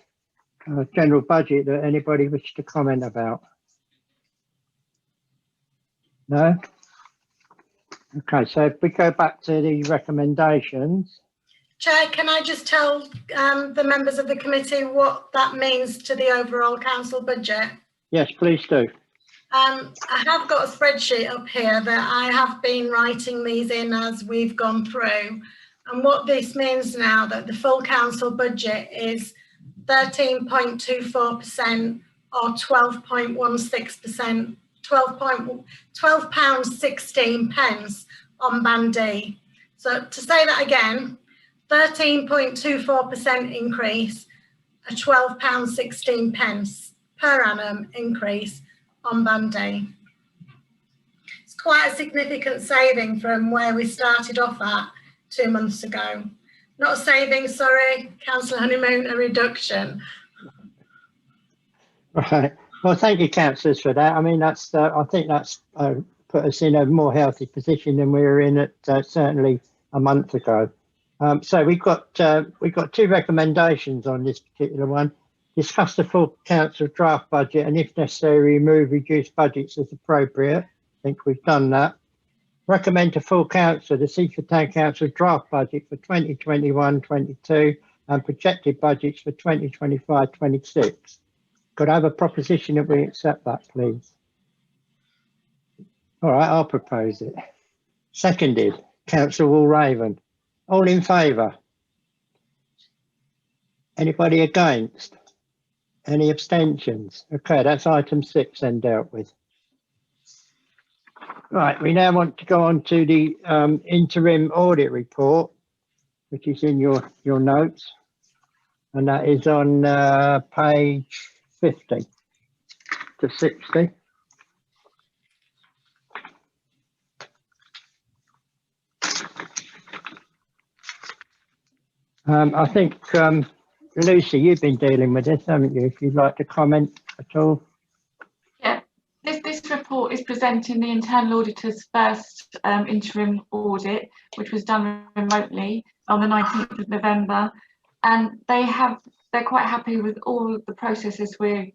Speaker 1: general budget that anybody wishes to comment about? No? Okay, so if we go back to the recommendations.
Speaker 3: Chair, can I just tell the members of the committee what that means to the overall council budget?
Speaker 1: Yes, please do.
Speaker 3: I have got a spreadsheet up here that I have been writing these in as we've gone through. And what this means now that the full council budget is 13.24% or 12.16%, £12.16 on Band D. So to say that again, 13.24% increase, a £12.16 per annum increase on Band D. It's quite a significant saving from where we started off at 2 months ago. Not a saving, sorry, Councillor Honeymoon, a reduction.
Speaker 1: Right. Well, thank you, councillors, for that. I mean, that's I think that's put us in a more healthy position than we were in at certainly a month ago. So we've got 2 recommendations on this particular one. Discuss the full council draft budget and, if necessary, remove reduced budgets as appropriate. I think we've done that. Recommend to full council the Seaford Town Council draft budget for 2021-22 and projected budgets for 2025-26. Could I have a proposition that we accept that, please? All right, I'll propose it. Seconded, Councillor Walraven. All in favour? Anybody against? Any abstentions? Okay, that's item 6 then dealt with. Right, we now want to go on to the interim audit report, which is in your notes, and that is on page 50 to 60. I think, Lucy, you've been dealing with this, haven't you? If you'd like to comment at all.
Speaker 2: Yeah, this report is presenting the internal auditor's first interim audit, which was done remotely on the 19th of November, and they're quite happy with all of the processes we're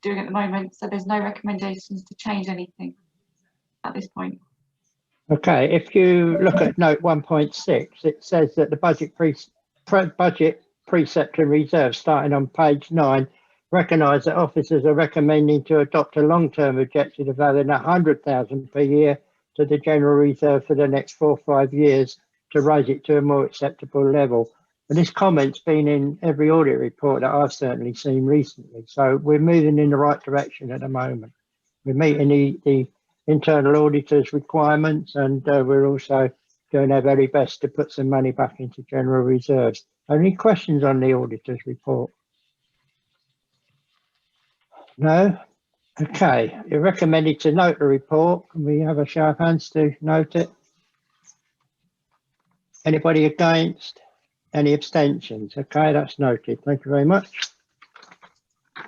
Speaker 2: doing at the moment. So there's no recommendations to change anything at this point.
Speaker 1: Okay, if you look at note 1.6, it says that the budget precept and reserve, starting on page 9, recognise that officers are recommending to adopt a long-term objective of adding 100,000 per year to the general reserve for the next 4 or 5 years to raise it to a more acceptable level. And this comment's been in every audit report that I've certainly seen recently. So we're moving in the right direction at the moment. We're meeting the internal auditor's requirements, and we're also doing our very best to put some money back into general reserves. Any questions on the auditor's report? No? Okay, you're recommended to note the report. Can we have a show of hands to note it? Anybody against? Any abstentions? Okay, that's noted. Thank you very much.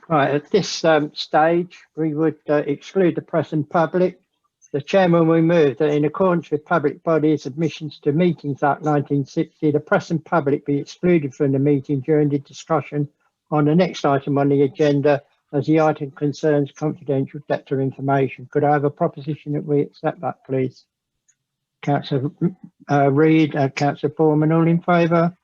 Speaker 1: Right, at this stage, we would exclude the press and public. The chairman will move that in accordance with Public Bodies Admissions to Meetings Act 1960, the press and public be excluded from the meeting during the discussion on the next item on the agenda, as the item concerns confidential debtor information. Could I have a proposition that we accept that, please? Councillor Reid, Councillor Foreman, all in favour?